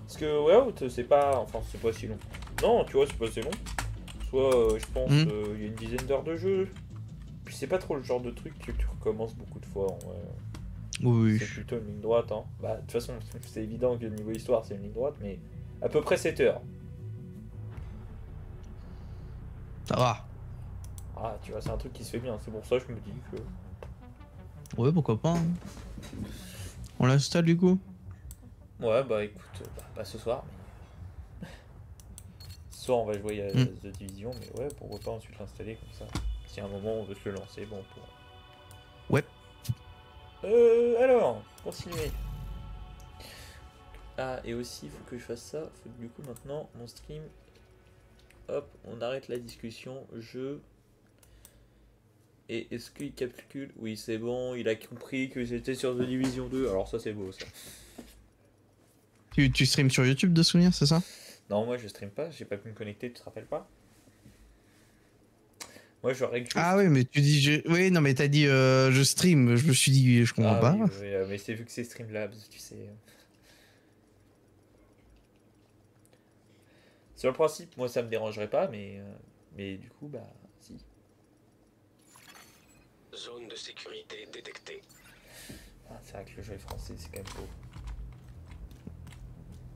Parce que Way Out, c'est pas. Enfin, c'est pas si long. Non, tu vois, c'est pas si long. Soit, je pense, il y a une dizaine d'heures de jeu. Puis c'est pas trop le genre de truc que tu recommences beaucoup de fois. En vrai. Oui. C'est plutôt une ligne droite. Hein. Bah, de toute façon, c'est évident que niveau histoire, c'est une ligne droite, mais à peu près 7 heures. Ça va. Ah, tu vois, c'est un truc qui se fait bien. C'est pour ça que je me dis que. Ouais, pourquoi pas. Hein. On l'installe du coup? Ouais, bah écoute, pas ce soir, mais. Ce soir, on va jouer à The Division, mais ouais, pourquoi pas ensuite l'installer comme ça. Si à un moment on veut se le lancer, bon, on pourra. Ouais. Alors, continuer. Ah, et aussi, il faut que je fasse ça. Faut que du coup, maintenant, mon stream. Hop, on arrête la discussion. Et est-ce qu'il calcule? Oui, c'est bon, il a compris que j'étais sur The Division 2. Alors, ça, c'est beau, ça. Tu streams sur YouTube de souvenir, c'est ça? Non, moi je stream pas, j'ai pas pu me connecter, tu te rappelles pas? Moi je règle juste. Ah oui, mais tu dis... Oui, non, mais t'as dit je stream. Je me suis dit, je comprends Ah pas. oui, oui, mais c'est vu que c'est Streamlabs, tu sais. Sur le principe, moi ça me dérangerait pas, mais du coup, bah, si. Zone de sécurité détectée. Ah, c'est vrai que le jeu est français, c'est quand même beau.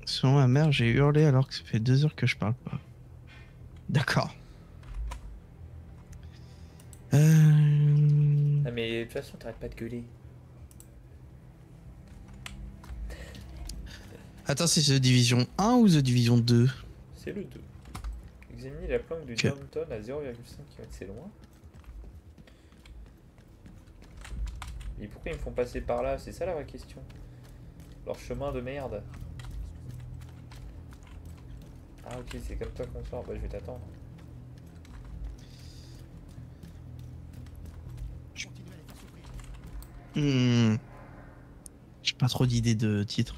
Selon ma mère, j'ai hurlé alors que ça fait 2 heures que je parle pas. D'accord. Ah, mais de toute façon, t'arrêtes pas de gueuler. Attends, c'est The Division 1 ou The Division 2? C'est le 2. Examinez la planque du Ok. Downton à 0,5 km, c'est loin. Et pourquoi ils me font passer par là? C'est ça la vraie question. Leur chemin de merde. Ah ok, c'est comme ça qu'on sort. Bah je vais t'attendre. Hmm. J'ai pas trop d'idées de titre.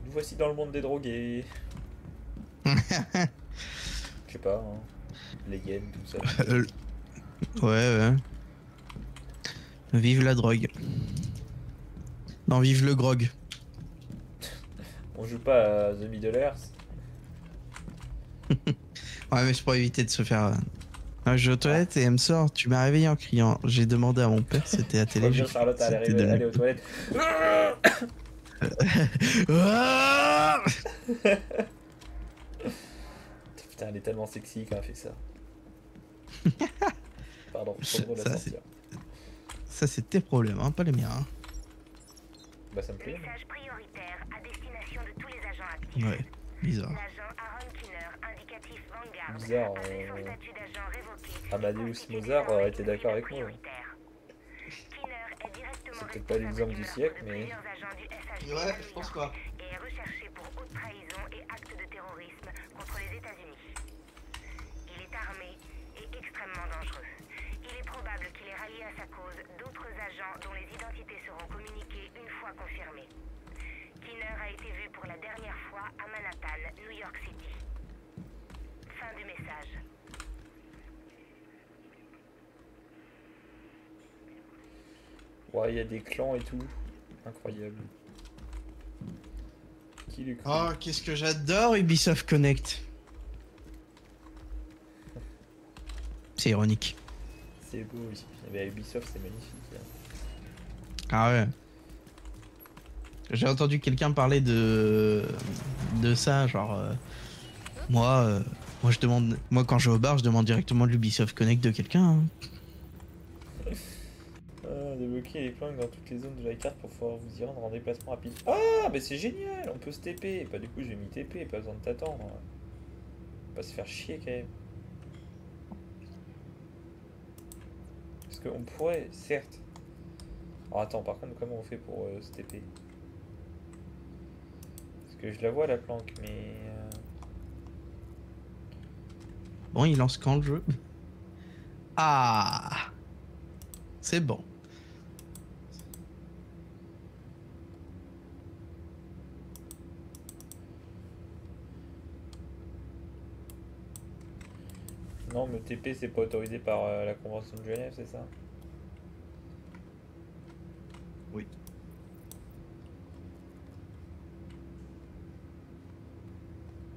Nous voici dans le monde des drogués. Je sais pas, hein. Les yens, tout ça. Ouais. Vive la drogue. Non, vive le grog. On joue pas à The Middle Earth. Ouais, mais c'est pour éviter de se faire... Je vais aux toilettes et elle me sort. Tu m'as réveillé en criant. J'ai demandé à mon père, c'était à Je télé. vois bien j'ai- Charlotte aller, c'était de la- aller aux toilettes. Ah Putain, elle est tellement sexy quand elle fait ça. Pardon, trop drôle à Ça, sortir. Ça, c'est tes problèmes, hein, pas les miens. Hein. Bah ça me plaît. Message prioritaire à destination de tous les agents actifs. Ouais, bizarre. L'agent Aaron Kinner, indicatif Vanguard, Bizarre, a vu son statut d'agent révoqué. Amadeus Mozart aurait été d'accord avec moi. Prioritaire. Kinner est directement C'est peut-être pas l'exemple du siècle, mais... plusieurs agents du SHD Ouais, je pense pas. et est recherché pour haute trahison et acte de terrorisme contre les États-Unis. Il est armé et extrêmement dangereux. Il est probable qu'il ait rallié à sa cause d'autres agents dont les identités seront communiquées une fois confirmées. Kinner a été vu pour la dernière fois à Manhattan, New York City. Fin du message. Ouais, il y a des clans et tout. Incroyable. Qui lui cru? Oh, qu'est-ce que j'adore Ubisoft Connect. C'est ironique. C'est beau aussi. Eh ben, Ubisoft, c'est magnifique. Hein. Ah ouais. J'ai entendu quelqu'un parler de ça, genre moi je demande, moi quand je vais au bar je demande directement l'Ubisoft Connect de quelqu'un. Hein. Débloquer les planques dans toutes les zones de la carte pour pouvoir vous y rendre en déplacement rapide. Ah, mais c'est génial, on peut se TP. Bah, du coup, j'ai mis TP, pas besoin de t'attendre. Pas se faire chier quand même. Parce qu'on pourrait, certes. Alors attends, par contre, comment on fait pour se TP? Parce que je la vois la planque, mais. Bon, il lance quand le jeu? Ah, c'est bon. Non, me TP, c'est pas autorisé par la Convention de Genève, c'est ça? Oui.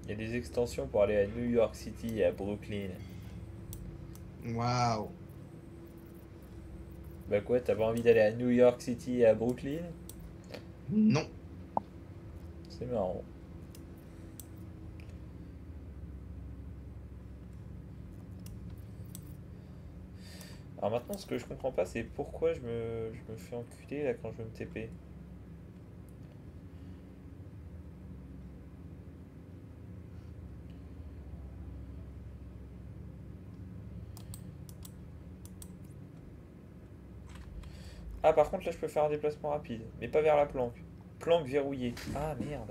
Il y a des extensions pour aller à New York City et à Brooklyn. Waouh. Bah quoi, t'as pas envie d'aller à New York City et à Brooklyn? Non. C'est marrant. Alors maintenant, ce que je comprends pas, c'est pourquoi je me fais enculer là quand je veux me TP. Ah, par contre, là, je peux faire un déplacement rapide, mais pas vers la planque. Planque verrouillée. Ah, merde.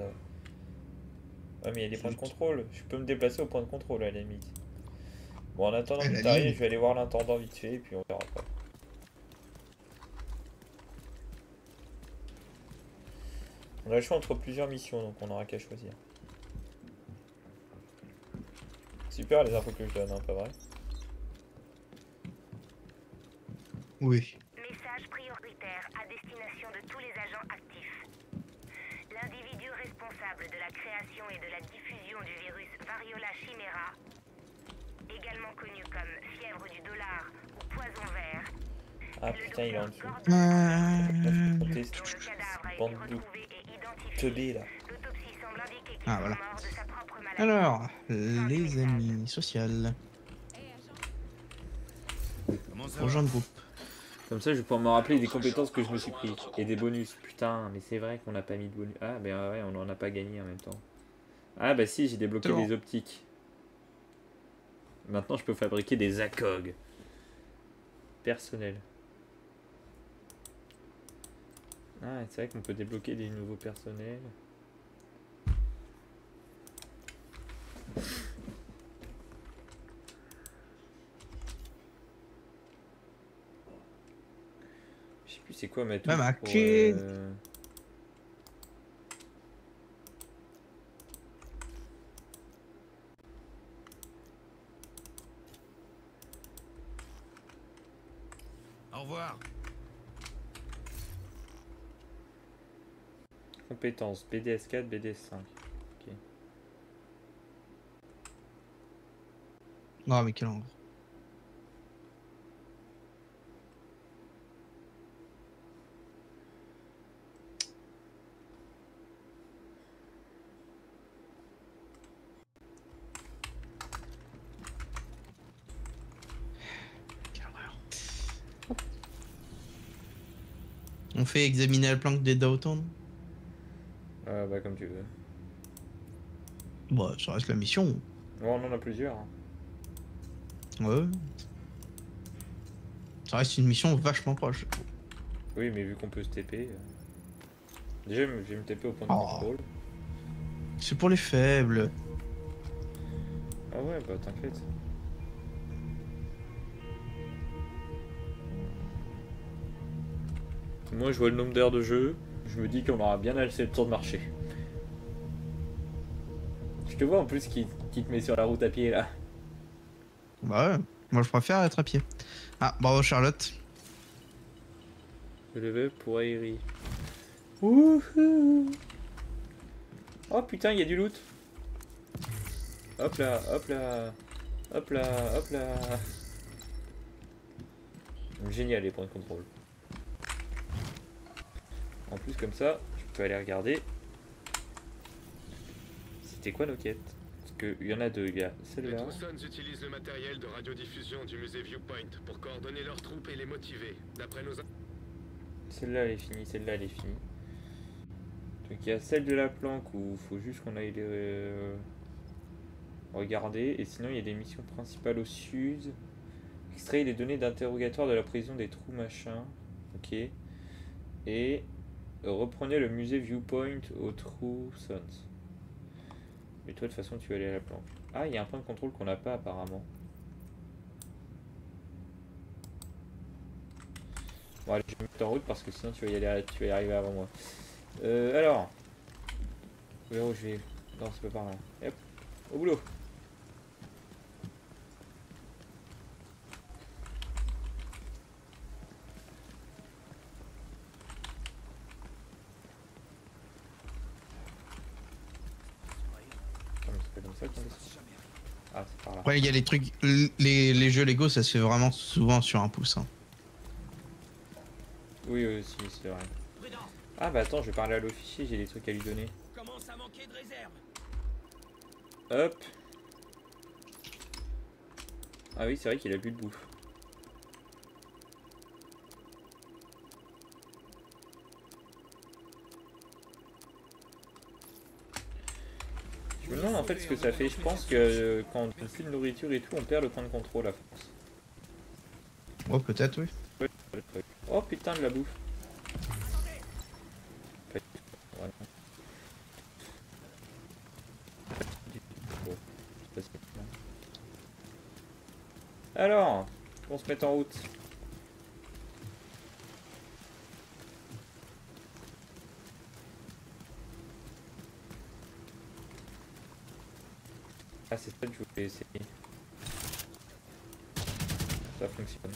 Ouais, mais il y a des points de contrôle. Je peux me déplacer au point de contrôle, à la limite. Bon, en attendant que la t'arrives, ligne. je vais aller voir l'intendant vite fait, et puis on verra pas. On a le choix entre plusieurs missions, donc on n'aura qu'à choisir. Super les infos que je donne, hein, pas vrai? Oui. Message prioritaire à destination de tous les agents actifs. L'individu responsable de la création et de la diffusion du virus Variola Chimera, également connu comme fièvre du dollar ou poison vert, Ah est le putain, il est en docteur dessous. Gordon, Comptez dont le cadavre a été bande de retrouvé et identifié. teubés là. L'autopsie semble indiquer qu'il Ah, soit voilà. mort de sa propre maladie. Alors, Fin du les message. amis, social. Comment ça Rejoindre va? groupe. Comme ça, je vais pouvoir me rappeler des compétences que je me suis pris. Et des bonus. Putain, mais c'est vrai qu'on n'a pas mis de bonus. Ah, ben ouais, on en a pas gagné en même temps. Ah, bah si, j'ai débloqué C'est bon. des optiques. Maintenant, je peux fabriquer des ACOG. Personnels. Ah, c'est vrai qu'on peut débloquer des nouveaux personnels. Je sais plus c'est quoi ma touche Même à pour, qui Au revoir. compétences BDS4, BDS5. Ok. Non, mais quel endroit. Quelle horreur. On fait examiner la planque des Downton. Bah comme tu veux. Bon, ça reste la mission. Bon, on en a plusieurs. Hein. Ouais. Ça reste une mission vachement proche. Oui, mais vu qu'on peut se TP. Déjà, je vais me TP au point de Oh. contrôle. C'est pour les faibles. Ah ouais, bah t'inquiète. Moi, je vois le nombre d'heures de jeu. Je me dis qu'on aura bien assez le temps de marcher. Je te vois en plus qui te met sur la route à pied là. Bah ouais. Moi, je préfère être à pied. Ah, bravo Charlotte. Je le veux pour Airi. Wouhou. Oh putain, il y a du loot. Hop là, hop là. Hop là, hop là. Génial les points de contrôle. En plus comme ça, je peux aller regarder. C'était quoi nos quêtes? Parce qu'il y en a deux, il y a Les celle-là. Troussons utilisent le matériel de radiodiffusion du musée Viewpoint pour coordonner leurs troupes et les motiver. D'après nos... Celle-là elle est finie, celle-là elle est finie. Donc il y a celle de la planque où il faut juste qu'on aille regarder. Et sinon il y a des missions principales au sud. Extraire les données d'interrogatoire de la prison des trous machin. Ok. Et reprenez le musée Viewpoint au True Sons. Mais toi de toute façon tu vas aller à la planque. Ah il y a un point de contrôle qu'on n'a pas apparemment. Bon allez je vais me mettre en route parce que sinon tu vas y arriver avant moi. Alors. Vers où je vais? Non c'est pas par là. Hop. Au boulot. Ah, mais c'est pas comme ça qu'on descend. Ah c'est par là. Ouais, il y a les trucs. Les jeux Lego, ça se fait vraiment souvent sur un pouce. Hein. Oui aussi c'est vrai. Ah bah attends je vais parler à l'officier, j'ai des trucs à lui donner. Commence à manquer de réserve. Hop. Ah oui c'est vrai qu'il a plus de bouffe. Je me demande en fait ce que ça fait. Je pense que quand on n'a plus de nourriture et tout, on perd le point de contrôle à force. Oh, peut-être, oui. Oh putain de la bouffe. Voilà. Bon, c'est pas si mal. Alors, on se met en route. Ah, c'est ça que je voulais essayer. Ça fonctionne.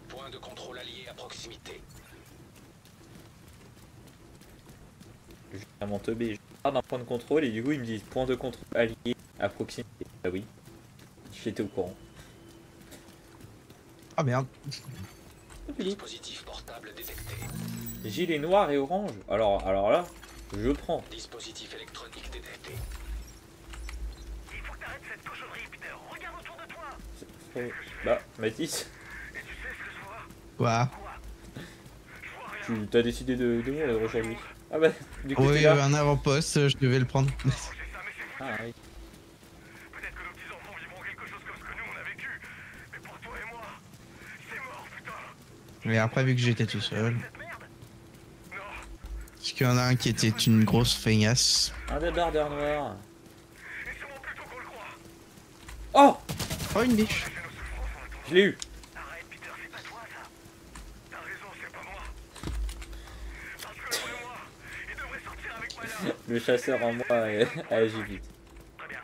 Point de contrôle allié à proximité. Je suis vraiment teubé. Je regarde un point de contrôle et du coup ils me disent point de contrôle allié à proximité. Ah oui. J'étais au courant. Ah merde. Dispositif portable détecté. Gilet noir et orange. Alors là, je prends. Dispositif électronique détecté. Il faut que t'arrêtes cette cochonnerie, Peter. Regarde autour de toi. Bah, Mathis, Et tu sais ce que je vois? Quoi? Je vois rien. tu t'as décidé de mourir aujourd'hui. Ah bah, du coup Oui, t'es là. un avant-poste, je devais le prendre. C'est ça, mais c'est Ah oui. peut-être que nos petits-enfants vivront quelque chose comme ce que nous on a vécu. Mais pour toi et moi, c'est mort, putain. Mais après, vu que j'étais tout seul, Cette merde. Non. parce qu'il y en a un qui était une grosse feignasse. Un débardeur noir. Et sûrement plus tôt qu'on le croit. Oh, Oh, une biche. je l'ai eu. Arrête, Peter, c'est pas toi, ça. T'as raison, c'est pas moi. Parce que loin de moi, il devrait sortir avec Mala. Le chasseur en moi a agi vite. Très bien.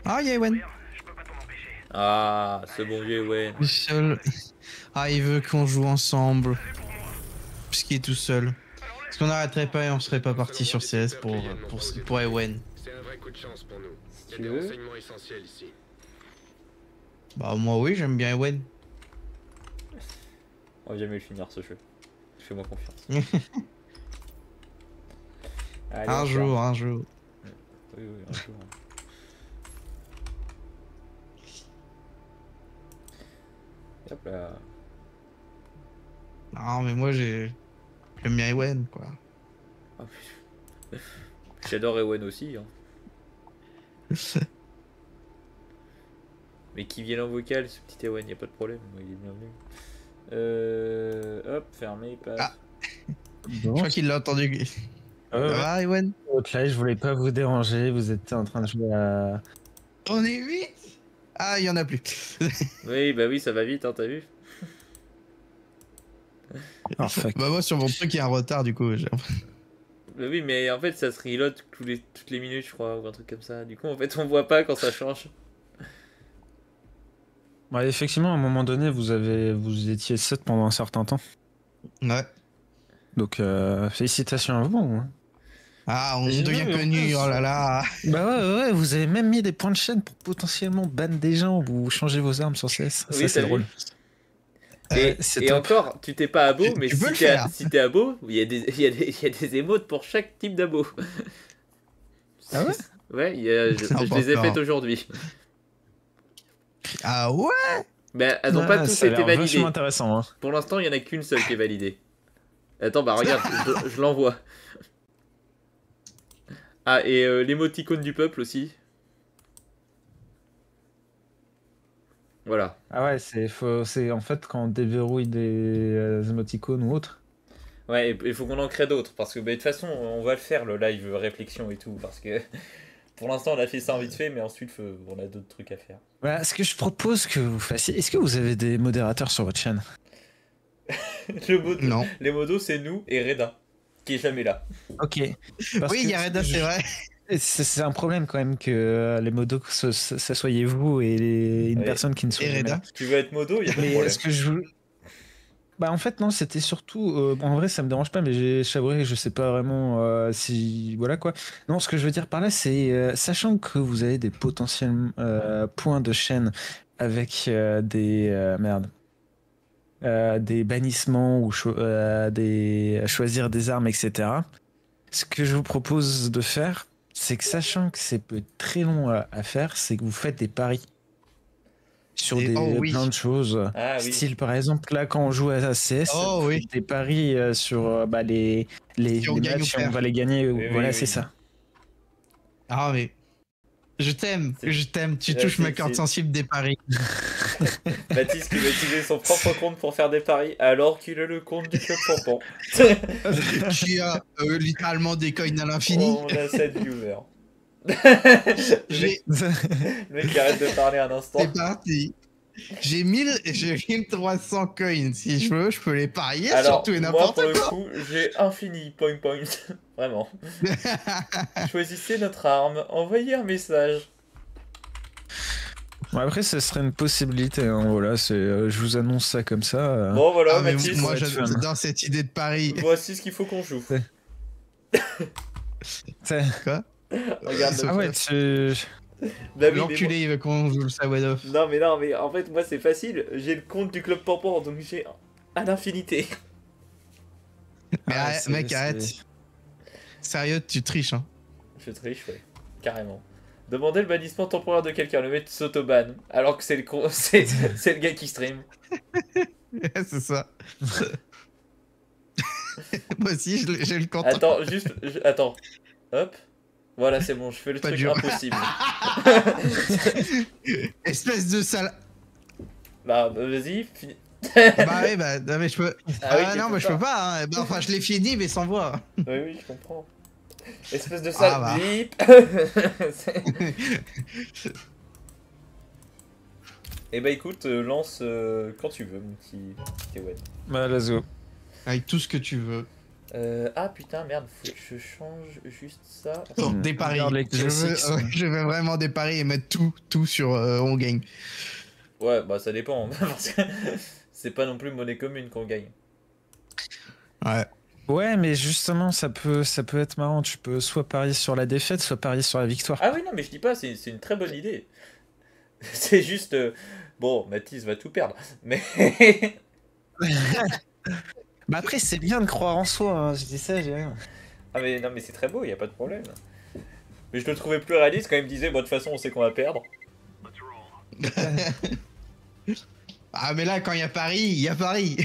Ah, y'a Ewen. Regarde, je peux pas t'en empêcher. Ah, ce bon vieux Wayne. Tout seul. Ah, il veut qu'on joue ensemble. Puisqu'il est tout seul. Parce qu'on n'arrêterait pas et on serait pas parti sur CS pour Ewen. C'est un vrai coup de chance pour nous. Il y a tu des veux. renseignements essentiels ici. Bah, moi, oui, j'aime bien Ewen. On va jamais le finir ce jeu. Fais-moi confiance. Allez, Un on jour, ferme. un jour. Oui, un jour. Et hop là. Non, mais moi, j'aime bien Ewen, quoi. Ah, putain. J'adore Ewen aussi. Hein. Mais qui vienne en vocal, ce petit Ewen, y a pas de problème. Il est bienvenu. Hop, fermé, passe. Ah. Bon, Je crois qu'il l'a entendu. Ça va, Ewen? là, je voulais pas vous déranger, vous étiez en train de jouer à... On est 8. Ah, il y en a plus. Oui, bah oui, ça va vite, hein, t'as vu. Oh, fuck. Bah, moi, sur mon truc, il y a un retard, du coup. Bah oui, mais en fait, ça se reload toutes les minutes, je crois, ou un truc comme ça. Du coup, en fait, on voit pas quand ça change. Ouais, effectivement, à un moment donné, vous étiez 7 pendant un certain temps. Ouais. Donc, félicitations à vous. Hein. Ah, on J'ai devient vu, en connu, plus. oh là là. Bah ouais, vous avez même mis des points de chaîne pour potentiellement ban des gens ou changer vos armes sur CS. Oui, Ça, c'est t'as drôle. Et, c'est et top. encore, tu t'es pas abo, Tu mais peux le si faire. t'es abo, il y a des émotes pour chaque type d'abo. Ah ouais? Ouais, je pas les ai encore. faites aujourd'hui. Ah ouais. Mais elles ont pas tous ça a été l'air validées. vachement intéressant. Hein. Pour l'instant, il y en a qu'une seule qui est validée. Attends, bah regarde, je l'envoie. Ah, et l'émoticône du peuple aussi. Voilà. Ah ouais, c'est en fait quand on déverrouille des émoticônes ou autres. Ouais, il faut qu'on en crée d'autres, parce que bah, de toute façon, on va le faire, le live réflexion et tout, parce que pour l'instant, on a fait ça en vite fait, mais ensuite, on a d'autres trucs à faire. Voilà, ce que je propose que vous fassiez, est-ce que vous avez des modérateurs sur votre chaîne? Non. Les modos, c'est nous et Reda, qui est jamais là. Ok. Parce Oui, que il y a Reda, c'est vrai. C'est un problème quand même que les modos, ça soyez vous et une Oui. personne qui ne soit Et jamais Reda. là. Tu veux être modo, il y a pas de Mais problème. est-ce que je... Bah en fait non, c'était surtout... en vrai ça me dérange pas, mais je sais pas vraiment si... Voilà quoi. Non, ce que je veux dire par là, c'est sachant que vous avez des potentiels points de chaîne avec des bannissements ou choisir des armes, etc. Ce que je vous propose de faire, c'est que sachant que c'est peut être très long à faire, c'est que vous faites des paris sur plein de choses. Ah oui. Style par exemple, là quand on joue à CS, Oh, vous oui. faites des paris sur les Si on gagne matchs ou et on perd. va les gagner. Oui, Voilà, oui, c'est oui. ça. Ah, mais. Je t'aime. Tu touches ma corde sensible des paris. Baptiste qui va utiliser son propre compte pour faire des paris, alors qu'il a le compte du club Pampan. Qui a littéralement des coins à l'infini. On a 7 viewers. J'ai- Le mec qui arrête de parler un instant. C'est parti. j'ai 1300 coins. Si je veux, je peux les parier Alors, sur tout et moi, n'importe pour le quoi. coup, j'ai infini point. Vraiment. Choisissez notre arme. Envoyez un message. Bon, après, ce serait une possibilité. Hein, voilà, je vous annonce ça comme ça. Bon, voilà, Ah, mais Mathis. moi, ça va être fun. j'adore cette idée de pari. Voici ce qu'il faut qu'on joue. Quoi? Regarde. Ah Ah ouais, tu... Bah oui, mais L'enculé, il veut qu'on joue le Sawad Off. non, mais en fait, moi, c'est facile. J'ai le compte du Club Pampan, donc j'ai à l'infinité. Mais Ah, arrête, mec, arrête. Sérieux, tu triches, hein. Je triche, ouais. Carrément. Demandez le bannissement temporaire de quelqu'un, le mec s'auto-ban, alors que c'est le gars qui stream. C'est ça. Moi aussi, j'ai le compte. Attends, attends. Hop. Voilà, c'est bon, je fais le Pas truc dur. impossible. Espèce de sale. Bah, vas-y, finis. Bah oui, bah non, mais je peux. Ah oui, Ah, tu non, peux mais je peux pas. Hein. Bah, enfin, je l'ai fini, mais sans voix. Oui, oui, je comprends. Espèce de sale bah. bip. Eh bah écoute, lance quand tu veux, mon petit Ewan. Bah, let's go. Avec tout ce que tu veux. Ah putain, merde, faut que je change juste ça. Sur des paris. Regarde les Je veux, classiques. je veux vraiment des paris et mettre tout sur on gagne. Ouais, bah ça dépend, parce que c'est pas non plus monnaie commune qu'on gagne. Ouais. Ouais, mais justement, ça peut être marrant. Tu peux soit parier sur la défaite, soit parier sur la victoire. Ah oui, non, mais je dis pas, c'est une très bonne idée. C'est juste... bon, Mathis va tout perdre, mais... Bah après, c'est bien de croire en soi. Hein. Je dis ça, j'ai rien. Ah mais non, mais c'est très beau, y a pas de problème. Mais je le trouvais plus réaliste quand il me disait, bon, de toute façon, on sait qu'on va perdre. Ah, mais là, quand il y a Paris, il y a Paris.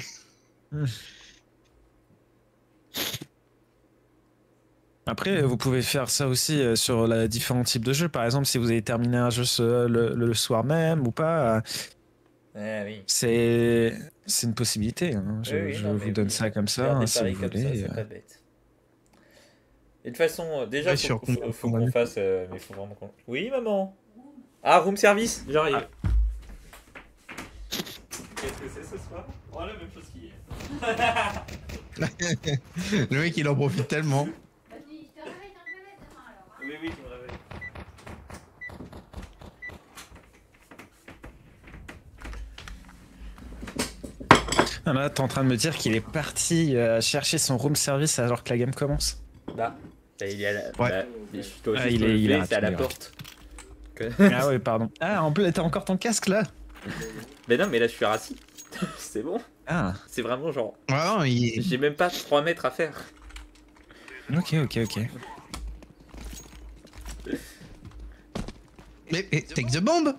Après, vous pouvez faire ça aussi sur les différents types de jeux. Par exemple, si vous avez terminé un jeu le soir même ou pas, Ah oui. c'est une possibilité. Hein. Oui, Je non, vous mais donne oui. ça comme ça, Faire des si paris vous comme voulez. ça, c'est pas bête. Et de toute façon, déjà, Ouais, faut sur qu'on combien fasse... mais faut vraiment qu'on... Oui, maman. Ah, room service, j'arrive. Qu'est-ce que c'est ce soir? Oh, la même chose qu'hier. Le mec, il en profite tellement. Oui, oui, tu me réveilles. Ah, là, t'es en train de me dire qu'il est parti chercher son room service alors que la game commence. Bah, il est à la... Ouais. Bah, toi aussi, Ah, je il peux est- le il faire, est c'est à la rapide, porte. Ah ouais, pardon. Ah, en plus, t'as encore ton casque là? Mais non, mais là, je suis rassis. C'est bon. Ah, C'est vraiment genre... Ouais, non, J'ai même pas 3 mètres à faire. ok. Mais take the bomb.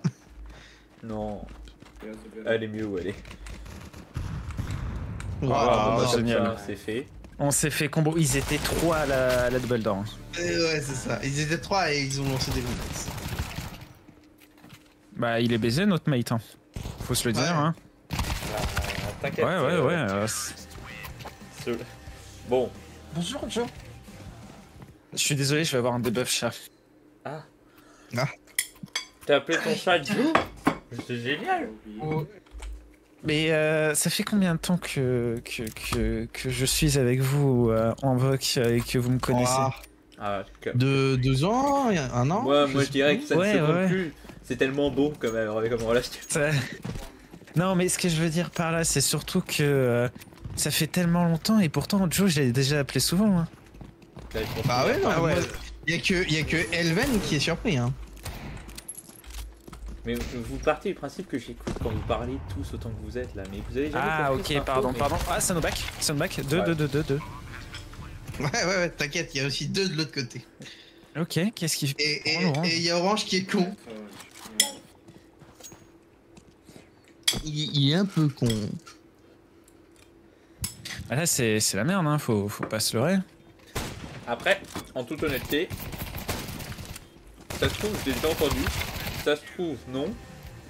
Non. Elle est mieux où elle est. Waouh. bah, Comme génial. ça, c'est fait. On s'est fait combo. Ils étaient 3 à la double door. Hein. Ouais, c'est ça. Ils étaient 3 et ils ont lancé des lunettes. Bah, il est baisé notre mate. Hein. Faut se le dire. Ouais. Hein. T'inquiète. Ouais. Bon. Bonjour, Joe. Je suis désolé, je vais avoir un debuff chat. Ah. Ah. T'as appelé ton chat Joe? C'est génial. Mais ça fait combien de temps que je suis avec vous en VOC et que vous me connaissez? Ah, De 2 ans, 1 an. moi je dirais que ça ne Ouais, se compte ouais. plus. C'est tellement beau comme relation. Ça- Non, mais ce que je veux dire par là, c'est surtout que ça fait tellement longtemps et pourtant Joe, je l'ai déjà appelé souvent. Hein. Bah ouais, non, Ah ouais. Il y a que Elven qui est surpris, hein. Mais vous partez du principe que j'écoute quand vous parlez tous autant que vous êtes là. Mais vous avez jamais Ah, compris ok, cette info, pardon, mais- pardon. Ah, Soundback, 2. Ouais, t'inquiète, il y a aussi 2 de l'autre côté. Ok, qu'est-ce qu'il fait? Et Oh, Laurent. il y a Orange qui est con. Il est un peu con. Ah, là, c'est la merde, hein. Faut pas se leurrer. Après, en toute honnêteté, ça se trouve, j'ai déjà entendu, ça se trouve, non,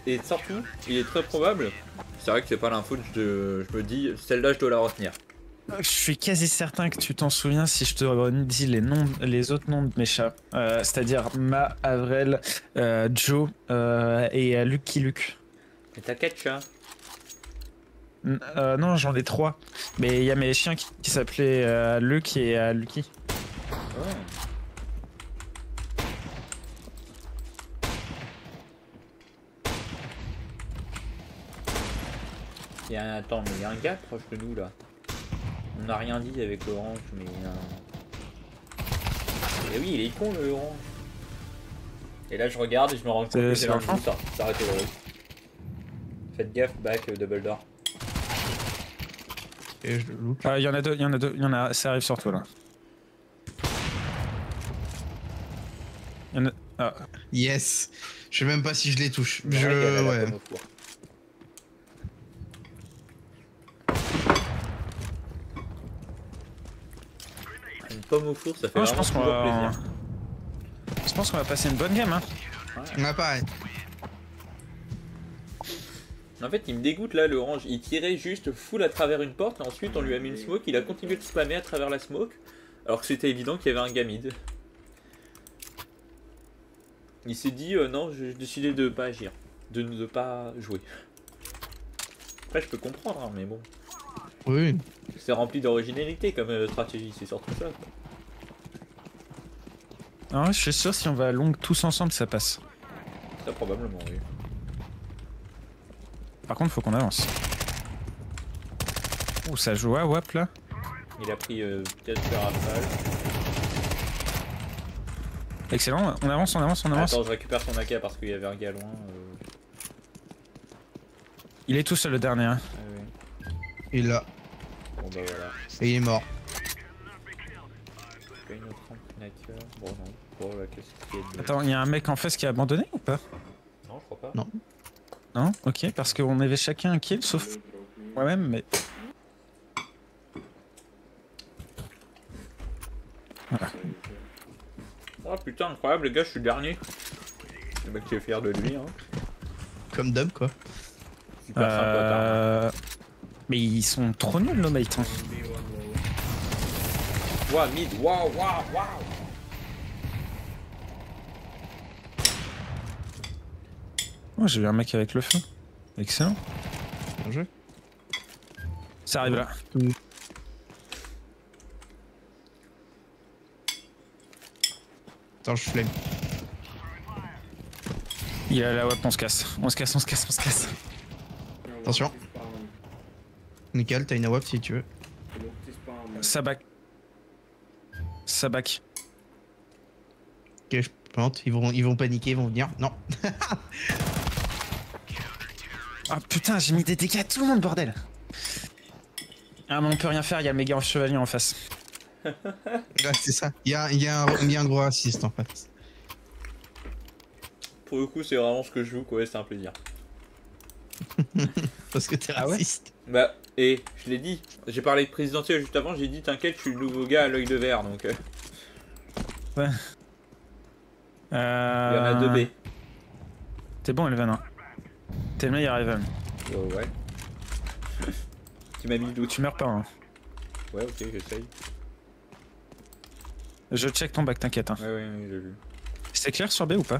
et surtout, il est très probable, c'est vrai que c'est pas l'info, je me dis, celle-là je dois la retenir. Je suis quasi certain que tu t'en souviens si je te dis les autres noms de mes chats. C'est-à-dire Ma, Avrel, Joe et Lucky Luke. Et t'as 4 chats. Non, j'en ai 3. Mais il y a mes chiens qui s'appelaient Luke et Lucky. Oh. Attends, mais il y a un gars proche de nous là. On n'a rien dit avec l'orange, mais il y a un... Et oui, il est con le orange. Et là je regarde et je me rends compte que c'est dans le fond, ça arrête le bruit. Faites gaffe, back, double door. Et je le loupe. Il y en a deux, ça arrive sur toi là. Il y en a... Ah. Yes. Je sais même pas si je les touche. Ouais, il y a la Ouais. pomme au four. Une pomme au four, ça fait Non, je vraiment pense qu'on toujours va... plaisir. Je pense qu'on va passer une bonne game hein. Ouais, pareil. En fait, il me dégoûte là, le orange. Il tirait juste full à travers une porte, et ensuite on lui a mis une smoke. Il a continué de spammer à travers la smoke, alors que c'était évident qu'il y avait un gamide. Il s'est dit non, j'ai décidé de pas agir, de ne pas jouer. Après, je peux comprendre, hein, mais bon. Oui. C'est rempli d'originalité comme stratégie, c'est surtout ça. Quoi. Ah ouais, je suis sûr si on va à longue tous ensemble ça passe. Ça, probablement, oui. Par contre, faut qu'on avance. Ouh, ça joue à WAP là. Il a pris 4 rafales. Excellent, on avance. Attends, je récupère son AK parce qu'il y avait un gars loin. Il est tout seul le dernier. Hein. Ah, oui. Il est là. Bon bah voilà. Et il est mort. Pas une autre rampinateur. Bon non. Bon là, qu'est-ce qu'il y a de... Attends, il y a un mec en face qui a abandonné ou pas? Non, je crois pas. Non. Non. Ok, parce qu'on avait chacun un kill sauf moi-même, mais... Voilà. Oh putain, incroyable les gars, je suis le dernier. Le mec qui est fier de lui, hein. Comme Dub, quoi. Super sympa. Mais ils sont trop nuls, le mate. Hein. Waouh, mid, waouh. Oh, j'ai vu un mec avec le feu. Excellent. Bien joué. Ça arrive là. Attends, je flemme. Il a la WAP, on se casse. Attention. Nickel, t'as une AWP si tu veux. Ça back. Ok, je plante. Ils vont paniquer, ils vont venir. Non. Ah putain, j'ai mis des dégâts à tout le monde, bordel. Ah mais on peut rien faire, il y a le méga chevalier en face. Ouais, c'est ça. Il y a un gros assist en fait. Pour le coup, c'est vraiment ce que je joue, quoi, c'est un plaisir. Parce que t'es Ah ouais raciste. Bah, et je l'ai dit, j'ai parlé de présidentiel juste avant, j'ai dit t'inquiète, je suis le nouveau gars à l'œil de verre donc. Ouais. Il y en a 2B. T'es bon, Elven. Hein. T'es le meilleur, Elven. Oh, ouais. Tu m'as mis le doute. Tu meurs pas. Hein. Ouais, ok, j'essaye. Je check ton bac, t'inquiète. Hein. Ouais, j'ai vu. C'est clair sur B ou pas?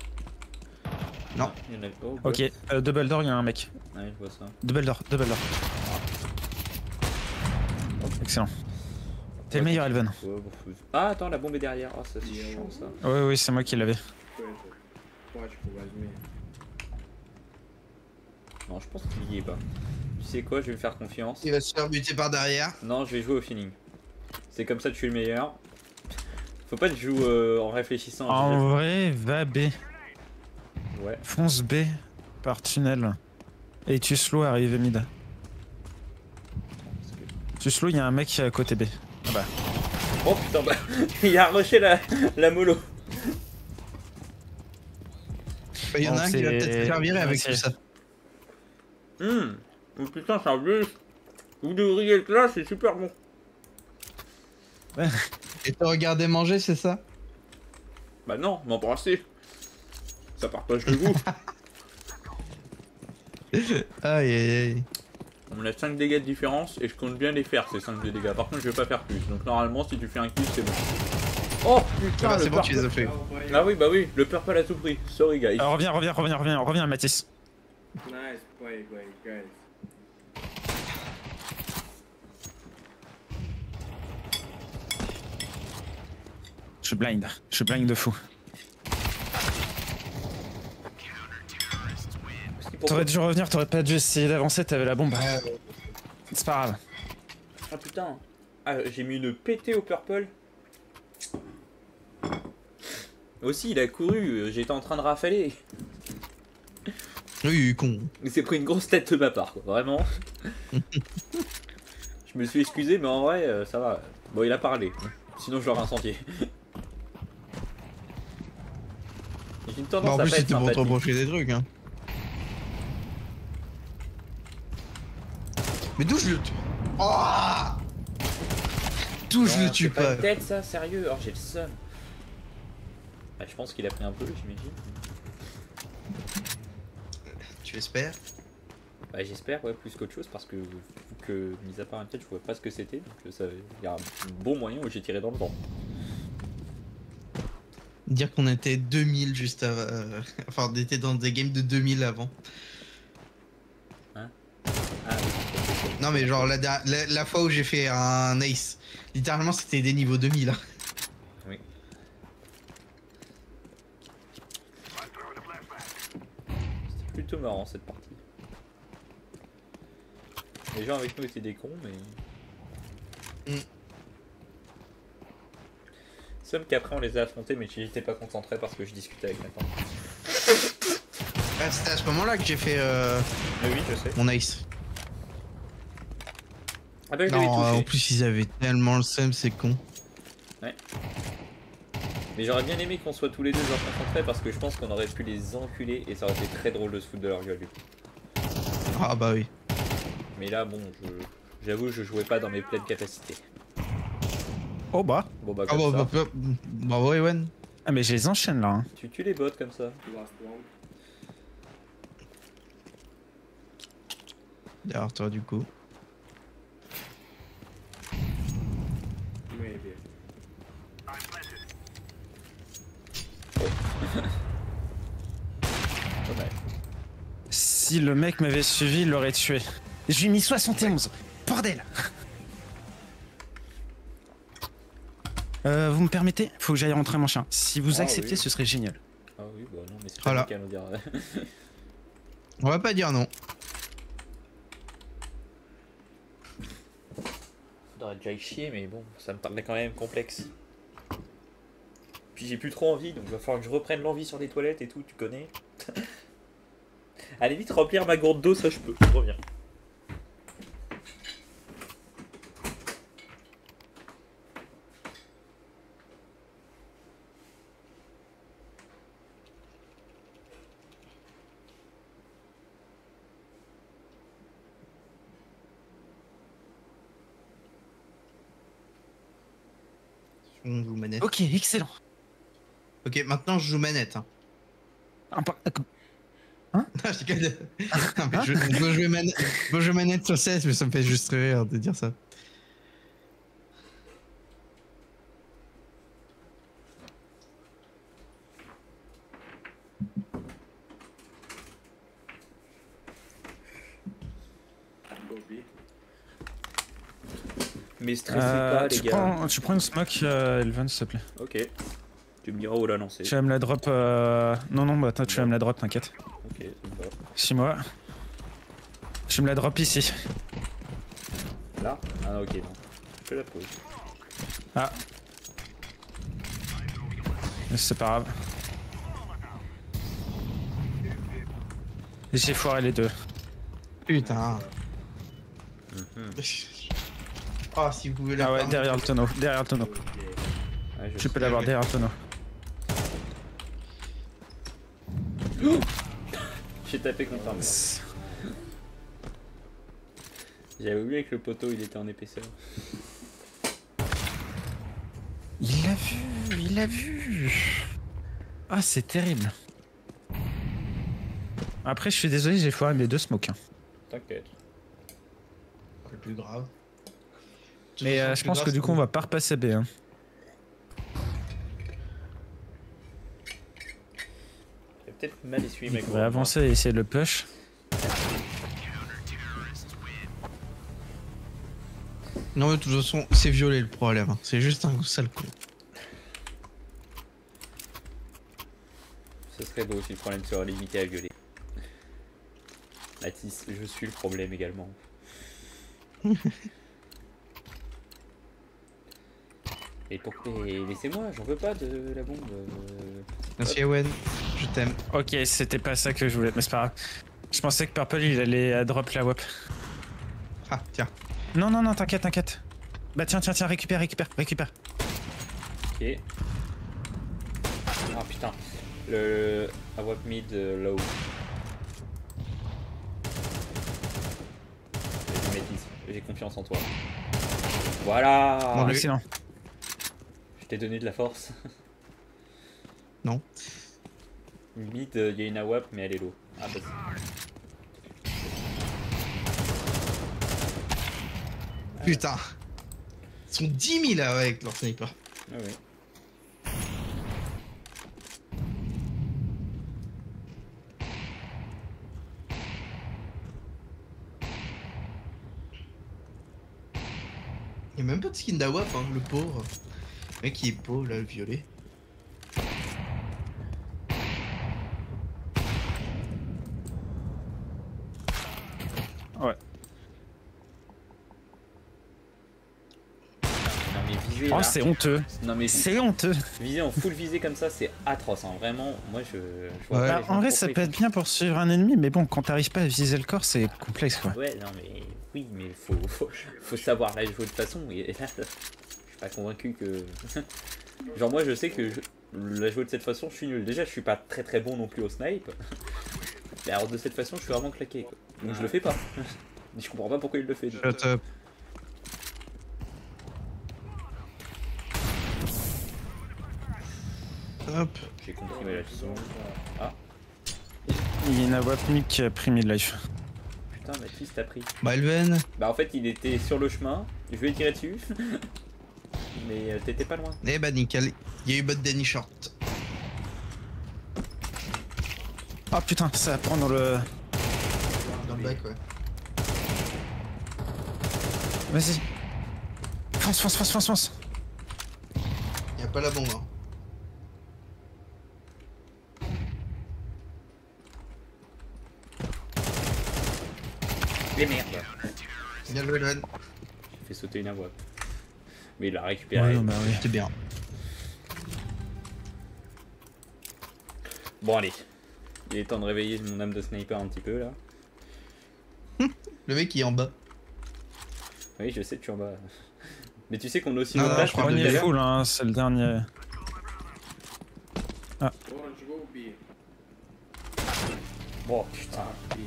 Non. Il y en a... Oh, Ok, double door, il y a un mec. Ouais, je vois ça. Double door. Excellent. T'es le meilleur, Elven. Ouais, bon, ah, attends, la bombe est derrière. Ah, ça c'est chiant ça. Oui, c'est moi qui l'avais. Non, je pense qu'il y est pas. Tu sais quoi, je vais me faire confiance. Il va se faire buter par derrière. Non, je vais jouer au feeling. C'est comme ça que je suis le meilleur. Faut pas que je joue en réfléchissant. En vrai, va B. Ouais. Fonce B par tunnel. Et tu slow arrive mid. Tu slow, il y a un mec à côté B. Ah bah. Oh putain, bah, il a rushé la mollo. Il y en a un qui va peut-être se faire virer avec c'est- tout ça. Oh putain, c'est un bleu. Vous devriez être là, c'est super bon. Et te regarder manger, c'est ça? Bah non, m'embrasser. Ça partage de vous. Aïe aïe aïe. On a 5 dégâts de différence et je compte bien les faire ces 5 de dégâts. Par contre, je vais pas faire plus. Donc normalement, si tu fais un kill, c'est bon. Oh putain, Ah, le c'est bon, tu les purple. as fait. Ah oui, bah oui, le purple à tout prix. Sorry guys. Alors, reviens, Mathis. Nice play, guys. Je blind de fou. T'aurais dû revenir, t'aurais pas dû essayer d'avancer, t'avais la bombe. C'est pas grave. Ah putain. Ah, j'ai mis une pété au purple. Aussi, il a couru, j'étais en train de rafaler. Oui, con. Il s'est pris une grosse tête de ma part, quoi, vraiment. Je me suis excusé, mais en vrai, ça va. Bon, il a parlé. Sinon, je l'aurais incendié. J'ai une tendance Bah, en à plus, pas être c'était pour te sympathique. reprocher des trucs, hein. Mais d'où je le tue? Oh, d'où je Non, le tue c'est pas pas? une tête, ça, sérieux. Oh, j'ai le seum. Bah, je pense qu'il a pris un peu, j'imagine. Tu espères? Bah, j'espère, ouais, plus qu'autre chose, parce que, mis à part une tête, je vois pas ce que c'était. Donc, il y a un bon moyen où j'ai tiré dans le vent. Dire qu'on était 2000 juste avant. Enfin, on était dans des games de 2000 avant. Hein? Ah, oui. Non, mais genre la fois où j'ai fait un ace, littéralement c'était des niveaux 2000. Hein. Oui. C'était plutôt marrant cette partie. Les gens avec nous étaient des cons, mais. Sauf qu'après on les a affrontés, mais j'étais pas concentré parce que je discutais avec Nathan. Ah, c'était à ce moment-là que j'ai fait Mais oui, je sais. mon ace. Ah bah je l'avais Non, en touché. plus ils avaient tellement le seum, c'est con. Ouais. Mais j'aurais bien aimé qu'on soit tous les deux concentrés parce que je pense qu'on aurait pu les enculer et ça aurait été très drôle de se foutre de leur gueule du coup. Ah bah oui. Mais là bon, j'avoue je jouais pas dans mes pleines capacités. Oh bah. Bon bah Ah comme bah, ça. bravo Ewan. Ah mais je les enchaîne là. Hein. Tu tues les bots comme ça. Last one. Derrière toi du coup. Maybe. Dommage. Si le mec m'avait suivi, il l'aurait tué. Je lui ai mis 71. Bordel. Vous me permettez? Faut que j'aille rentrer mon chien. Si vous Ah, acceptez, oui. ce serait génial. Ah oui bah non mais c'est Voilà. pas qu'à nous dire. On va pas dire non. Faudrait déjà y chier mais bon, ça me paraît quand même complexe. Puis j'ai plus trop envie, donc il va falloir que je reprenne l'envie sur les toilettes et tout, tu connais. Allez vite remplir ma gourde d'eau, ça je peux, je reviens. On joue manette. Ok, excellent. Ok, maintenant je joue manette. Hein. Hein? Non, je déconne. Non, mais je veux jouer manette sur 16, mais ça me fait juste rire de dire ça. Bobby. Mais stressez pas les gars. tu prends une smoke, Elven, s'il te plaît. Ok. Tu me diras où la lancer. Tu vas me la drop. Non, bah attends, tu vas me la drop, t'inquiète. Ok, ça me va. 6 mois. Tu me la drop ici. Là? Ah ok, non. Je la pose. Ah. C'est pas grave. J'ai foiré les deux. Putain. Mhm. Oh, si vous voulez la Ah ouais, faire- derrière le tonneau. Derrière le tonneau. Ouais, je Tu sais. peux l'avoir derrière le tonneau. J'ai tapé contre un mur. J'avais oublié que le poteau il était en épaisseur. Il l'a vu, il l'a vu. Ah, c'est terrible. Après, je suis désolé, j'ai foiré mes deux smokes. Hein. T'inquiète. C'est plus grave. Mais je pense que du coup, on va pas repasser B. Hein. J'ai peut-être mal essuyé ma On gourde. va avancer et essayer de le push. Non, mais de toute façon, c'est violet le problème. Hein. C'est juste un sale con. Ce serait beau si le problème serait limité à violet. Mathis, je suis le problème également. Et laissez-moi, j'en veux pas de la bombe. Merci Ewen, je t'aime. Ok, c'était pas ça que je voulais, mais c'est pas grave. Je pensais que Purple il allait drop la WAP. Ah, tiens. Non, non, non, t'inquiète, t'inquiète. Bah tiens, récupère. Ok. Ah putain. Le AWAP mid low. Vas-y Mathis, j'ai confiance en toi. Voilà. Bon, excellent. Je t'ai donné de la force. Non. Mid, il y a une AWAP mais elle est low. Ah bah Putain. Ils sont 10 000 là avec leur sniper. Ah oui. Il y a même pas de skin d'Awap, hein, le pauvre. Le mec il est pauvre là, le violet. Ouais. Non mais viser Oh, là. c'est honteux. Non mais C'est honteux. viser en full visée comme ça, c'est atroce. Hein. Vraiment, moi je vois Ouais. pas Bah, les gens en vrai, pourquoi ça ils peut font être bien pour suivre un ennemi, mais bon, quand t'arrives pas à viser le corps, c'est complexe quoi. Ouais, non mais oui, mais faut savoir la jouer de façon. Et là, je suis pas convaincu que. Genre moi, je sais que la jouer de cette façon, je suis nul. Déjà, je suis pas très bon non plus au snipe. Mais alors de cette façon, je suis vraiment claqué. Quoi. Donc je le fais pas. Je comprends pas pourquoi il le fait. Donc. Shut up. Hop. J'ai compris ma leçon. Ah Il y a une AWAP mid qui a pris mid-life. putain, Mathis t'as pris. Bah Elven. Bah en fait, il était sur le chemin. Je vais tirer dessus. Mais t'étais pas loin. Eh bah nickel. Il y a eu bot Danny Short. Oh putain, ça prend dans le. Dans le bac, ouais. Vas-y. Fonce. Y a pas la bombe, hein. Les merdes. Bien joué, Elven. J'ai fait sauter une AWAP. Mais il l'a récupéré. Ouais, non, bah oui. C'était bien. Bon allez. Il est temps de réveiller mon âme de sniper un petit peu là. Le mec il est en bas. Oui, je sais que tu es en bas. Mais tu sais qu'on a aussi Non, notre non, base je crois depuis On y tout à est l'heure. full, hein, c'est le dernier. Orange, go B. Oh putain. B.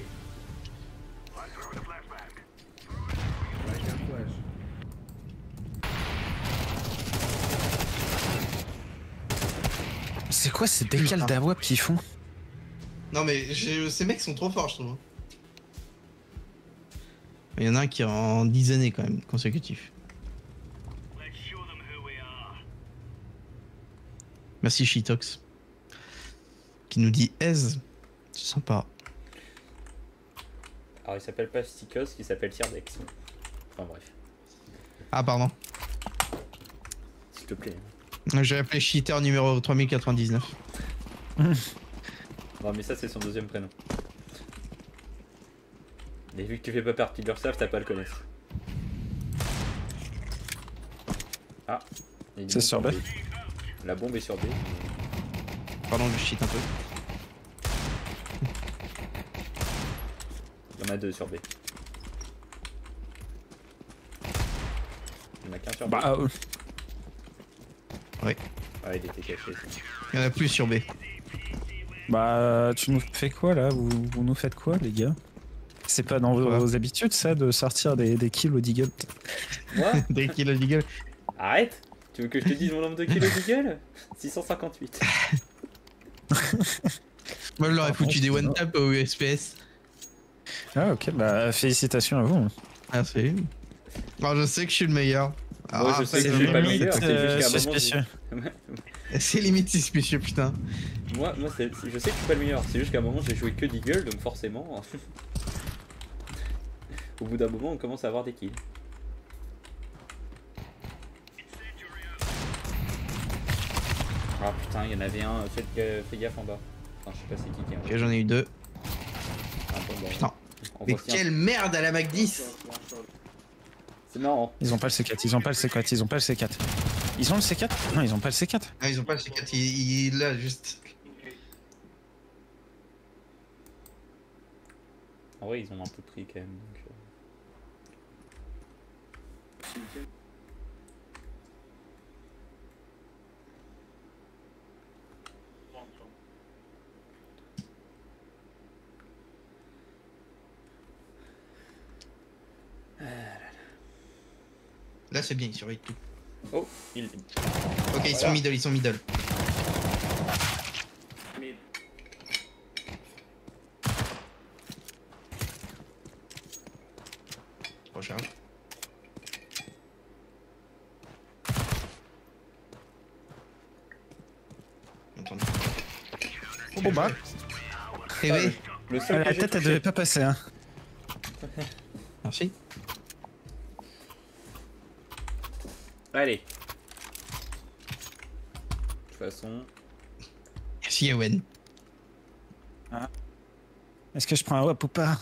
Right hand flash. C'est quoi ces décals d'AWAP qu'ils font? Non mais ces mecs sont trop forts je trouve. Il y en a un qui est en 10 années quand même, consécutif. Merci Shitox. Qui nous dit aise. C'est sympa. Alors il s'appelle pas Stikos, il s'appelle Tierdex. Enfin bref, Ah pardon. s'il te plaît. J'ai appelé Cheater numéro 3099. Non mais ça c'est son deuxième prénom. Mais vu que tu fais pas partie de leur staff, t'as pas à le connaître. Ah, il y a une C'est bombe sur B. La bombe est sur B. Pardon, je cheat un peu. Il y en a deux sur B. Il y en a qu'un sur B. Bah, Ouais. Ah, il était caché. Il y en a plus sur B. bah, tu nous fais quoi là? Vous nous faites quoi, les gars? C'est pas dans vos habitudes ça de sortir des kills au deagle? Moi Dès qu'il a dit gueule. Arrête. Tu veux que je te dise mon nombre de kilos de gueule? 658. Moi je leur ai Ah, foutu bon, des c'est one tap au USPS. Ah ok, bah félicitations à vous. Merci. Alors je sais que je suis le meilleur. Moi, je sais que je suis pas le meilleur, c'est juste qu'à un moment, suspicieux. C'est limite suspicieux putain. Moi je sais que je suis pas le meilleur, c'est juste qu'à un moment j'ai joué que Deagle, donc forcément, au bout d'un moment on commence à avoir des kills. Putain, il y en avait un, fais gaffe en bas. Enfin, je sais pas c'est qui est. Ok, j'en ai eu 2. Ah, bon, bah, Putain. on Mais retient. quelle merde à la Mac 10. C'est marrant. Ils ont pas le C4, ils ont pas le C4, ils ont pas le C4. Ils ont le C4? Non, ils ont pas le C4. Ah, ils ont pas le C4, il là juste. En vrai, ils ont un peu pris quand même. Donc, Là c'est bien, ils surveillent tout. Oh, il. Ok, ils sont middle, ils sont middle. Recharge. On tourne. Bon bah, TV. Le seul la que j'ai tête elle touché. devait pas passer, hein. Merci. Allez. De toute façon. Merci Ewen. Est-ce que je prends un WAP ou pas?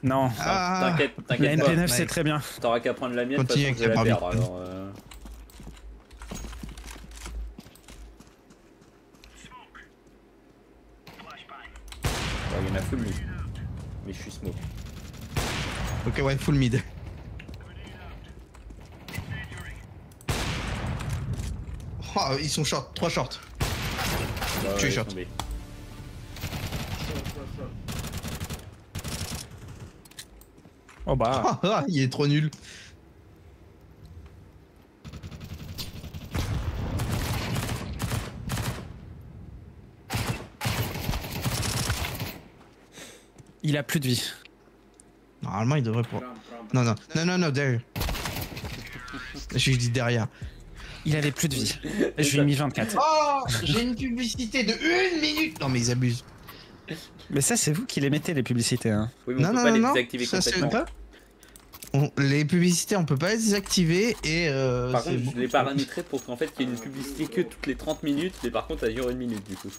Non. Ah. T'inquiète, La t'inquiète pas. NP9 c'est très bien. T'auras qu'à prendre la mienne, de toute Continue façon je vais avec la la perdre. barbie. Alors, il y en a full lui. Mais je suis smoke. Ok, ouais, full mid. Oh, ils sont short, 3 short. Bah, Tu es laisse short. tomber. Oh bah. Ah, il est trop nul. Il a plus de vie. Normalement, il devrait pouvoir. Non, non, non, non, non, derrière. Je dis derrière. Il avait plus de vie. Je lui ai mis 24. Oh, j'ai une publicité de 1 minute. Non, mais ils abusent. Mais ça, c'est vous qui les mettez, les publicités, hein. Oui, mais on Non, peut non, pas non, les non. désactiver Ça, c'est complètement. pas. Les publicités, on peut pas les désactiver et. Par c'est contre, je beaucoup l'ai plus- paramétré pour qu'en fait il y ait une publicité que toutes les 30 minutes, mais par contre elle dure 1 minute du coup.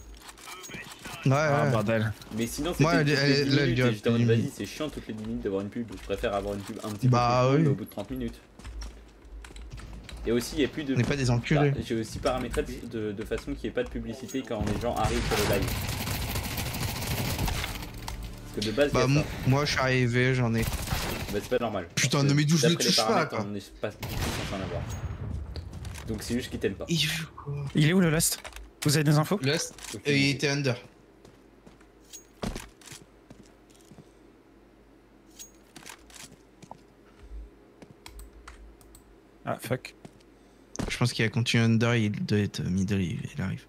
Ouais, Ah, ouais. bordel. Mais sinon c'était Moi, toutes les 10 là, elle minutes dure et j'étais en mode plus d'une vas-y c'est chiant toutes les 10 minutes d'avoir une pub, je préfère avoir une pub un petit Bah, peu plus oui. longue, mais au bout de 30 minutes. Et aussi il n'y a plus de... On n'est pas des enculés. Ah, j'ai aussi paramétré de façon qu'il n'y ait pas de publicité quand les gens arrivent sur le live. Parce que de base Bah, il y a ça. moi, je suis arrivé, j'en ai. Bah, c'est pas normal. Putain, Parce que non, mais d'où je le d'après les touche pas, paramètres, quoi. On n'est pas du tout censé en avoir. Donc c'est juste qu'ils t'aiment pas. Il joue quoi? Il est où le last? Vous avez des infos? Lust, Ok. il était under. Ah, fuck. Je pense qu'il a continué under, il doit être middle, il arrive.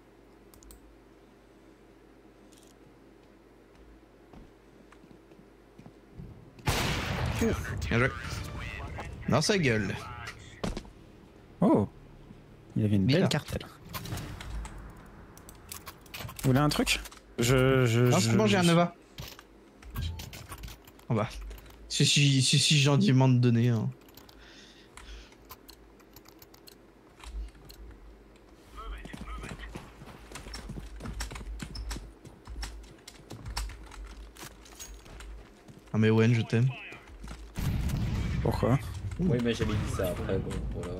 Bien joué. Dans sa gueule. Oh. Il avait une belle Bizarre. cartelle. Vous voulez un truc? Non, c'est bon, j'ai un Nova. On va. C'est si gentiment de donner. Hein. Ah mais Owen, je t'aime. Pourquoi? Oui mais j'avais dit ça après, bon voilà.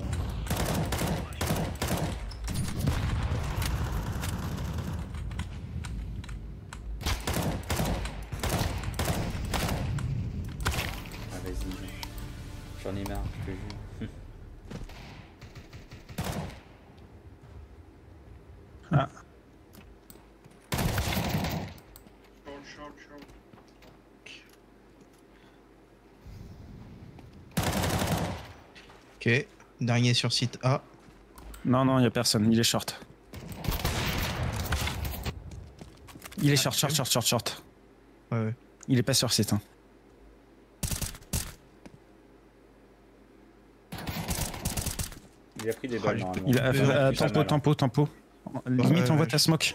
Ah vas-y, j'en ai marre, je te jure. Ah. Ok, dernier sur site A. Non, non, il a personne. Il est short. Il est short, short, short, short, short. Ouais, ouais. Il est pas sur site. Hein. Il a pris des balles normalement. Il a, Mais non, plus ça tempo, mal, hein. tempo, tempo. Limite, envoie ta smoke.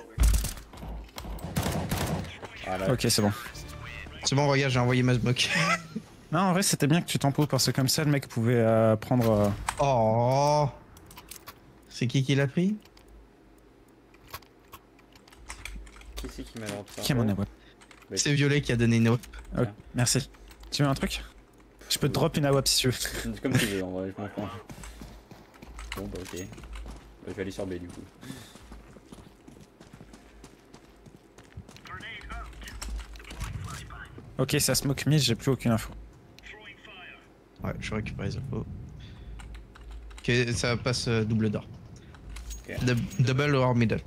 Voilà. Ok, c'est bon. C'est bon, regarde, j'ai envoyé ma smoke. Non, en vrai, c'était bien que tu tempo parce que comme ça, le mec pouvait prendre. Oh. C'est qui l'a pris? Qui c'est qui m'a drop ça? Qui a mon AWP? C'est Violet qui a donné une AWP. Ok, merci. Tu veux un truc? Je peux te drop une AWP si tu veux. Comme tu veux, en vrai, je m'en prends. Bon, bah ok. Bah, je vais aller sur B du coup. Ok, ça smoke mid, j'ai plus aucune info. Ouais, je récupère les infos. Ok, ça passe double d'or. Ok. Double or middle.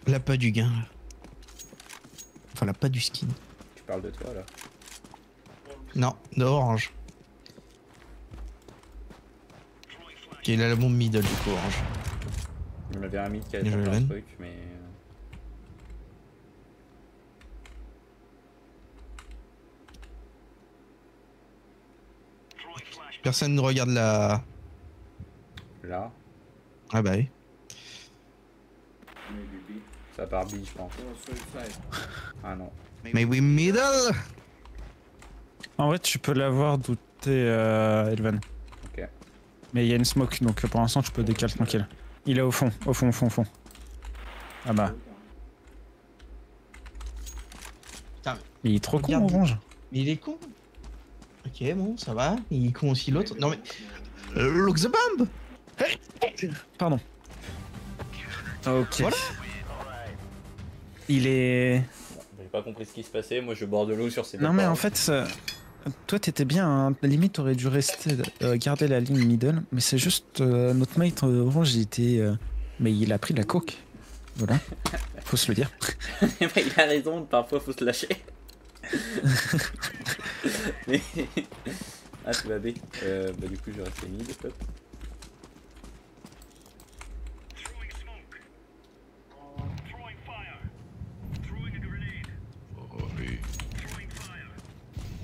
Là, pas du gain. Là. Enfin, là, pas du skin. Tu parles de toi là? Non, de orange. Ok, il a la bombe middle du coup, orange. Il m'avait un mid qui Bien avait joué, plein de Evan. trucs, mais. Personne ne regarde la. Là, Ah bah oui. Maybe B. ça part B, je pense. Oh, so inside. Ah non. Mais oui, middle. En vrai, tu peux l'avoir douté, Elven. Ok. Mais il y a une smoke, donc pour l'instant, tu peux décaler tranquille. Il est au fond, au fond, au fond, au fond. Ah bah. Putain, Il est trop con, regarde. orange. mais il est con. Ok, bon, ça va. Il est con aussi l'autre. Non mais. Look the bomb. Pardon. Ok. Voilà. Il est. J'ai pas compris ce qui se passait, moi je borde de l'eau sur ces Non, mais en fait, toi t'étais bien, hein. Limite t'aurais dû rester, garder la ligne middle, mais c'est juste notre mate orange, il était. Mais il a pris de la coke. Voilà. Faut se le dire. il a raison, parfois faut se lâcher. Mais... Ah, tu vas B. Bah, du coup, je vais rester mid, hop.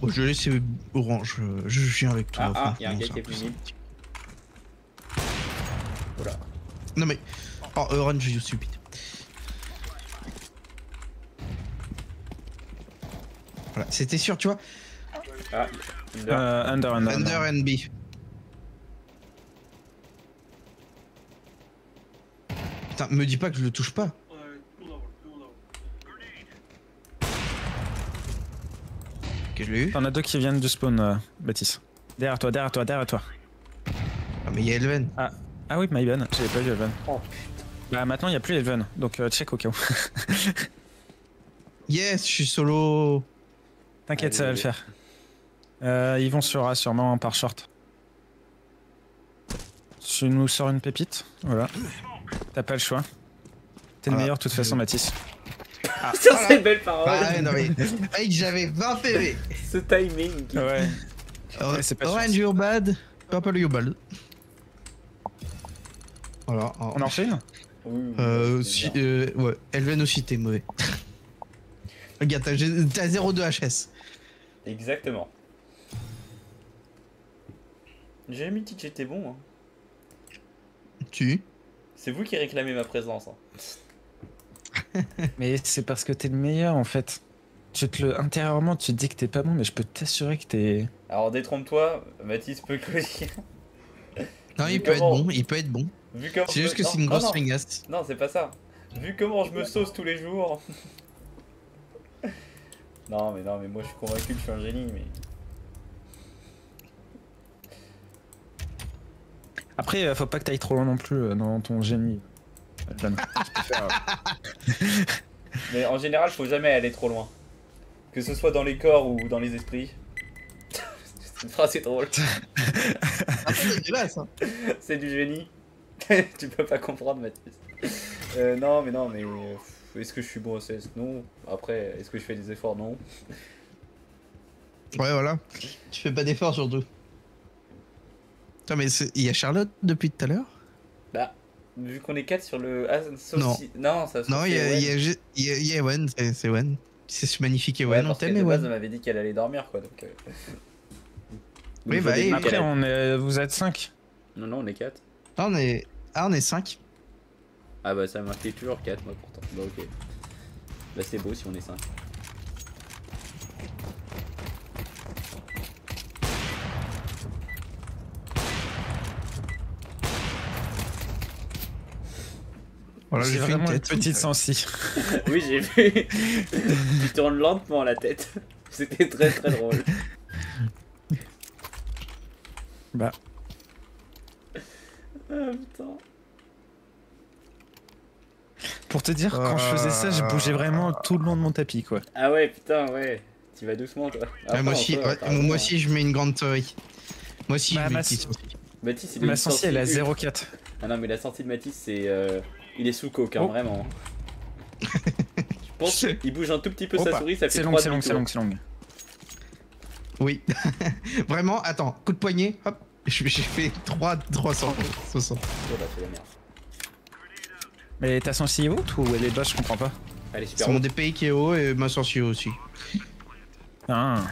Bon, je laisse orange. Je viens avec toi. Ah, il y a un franchement, gars c'est qui est plus mid. Voilà. Non mais. Oh, orange, you stupid. Voilà, c'était sûr, tu vois. Ah, Under. Under and B. Putain, me dis pas que je le touche pas. Ok, je l'ai eu. T'en as deux qui viennent du spawn, Baptiste. Derrière toi. Ah, mais il y a Elven. Ah oui, my bad, j'avais pas vu Elven. Oh. Bah maintenant il y a plus Elven, donc check au cas où. Yes, je suis solo. T'inquiète, Allez, ça va le allez. faire. Ils vont sur A sûrement par short. Tu nous sors une pépite, voilà. T'as pas le choix. T'es le Ah. meilleur de toute façon, Mathis. Sur Voilà. ces belles paroles, Bah, ouais, non mais. Mec, j'avais 20 PV. ce timing. Ouais. Ouais, c'est pas sûr. Orange, you're bad. Purple, you're bad. Voilà. alors. On en refait une? Oui, Si, bien. ouais, Elven aussi, t'es mauvais. Regarde, t'as 0,2 HS. Exactement. J'ai jamais dit que j'étais bon. Hein. Tu. C'est vous qui réclamez ma présence. Hein. Mais c'est parce que t'es le meilleur en fait. Intérieurement, tu te dis que t'es pas bon, mais je peux t'assurer que t'es. Alors détrompe-toi, Mathis peut que dire. Non, Vu il peut être comment- bon, il peut être bon. Vu comment C'est juste que non, c'est une non, grosse non. stringaste. Non, c'est pas ça. Vu comment je me sauce tous les jours. non, mais moi je suis convaincu que je suis un génie, mais. Après, faut pas que t'ailles trop loin non plus dans ton génie. Elven. Tu peux faire, Mais en général, faut jamais aller trop loin. Que ce soit dans les corps ou dans les esprits. C'est une phrase c'est drôle. C'est dégueulasse, hein. C'est du génie. Tu peux pas comprendre, Mathis. Non, mais est-ce que je suis bon au CS? Non. Après, est-ce que je fais des efforts? Non. Ouais, voilà. Tu fais pas d'effort surtout. Putain, mais il y a Charlotte depuis tout à l'heure? Bah, vu qu'on est 4 sur le. Ah, sauf Non. si- Non, ça Non, il y a Ewan, c'est Ewan. C'est ce magnifique Ewan, on parce que t'aime de base, Ewan. elle m'avait dit qu'elle allait dormir, quoi. Donc, Oui, donc, bah, je et- déduis Après, qu'elle a- vous êtes 5. Non, on est 4. Ah, on est 5. Ah, bah, ça marquait toujours 4, moi, pourtant. Bah, ok. Bah, c'est beau si on est 5. Voilà, J'ai j'ai fait une vraiment une tête. petite sensi. Oui, j'ai vu. Tu tournes lentement la tête. C'était très très drôle. Bah, Ah putain. pour te dire, quand je faisais ça, je bougeais vraiment tout le long de mon tapis, quoi. Ah ouais, putain, ouais. Tu vas doucement, toi. Ouais, moi Après, aussi, en soi, ouais, t'as raison, moi hein. aussi, je mets une grande souris. Moi aussi, Bah, je mets ma une petite sou- souris. Mathis, il a Ma une sensi, elle est à sensi- 0,4. Ah non, mais la sortie de Mathis, c'est. Il est sous coke, hein, Oh. vraiment. Je pense qu'il bouge un tout petit peu sa Opa. souris, ça fait C'est long, 3 c'est long, c'est long, c'est long. Oui. Vraiment, attends, coup de poignet, hop, j'ai fait 360. Oh bah, c'est la merde. Mais ta sensi est haute ou elle est basse, je comprends pas. Allez, super. C'est mon haut. DPI qui est haut et ma sortie aussi. Ah.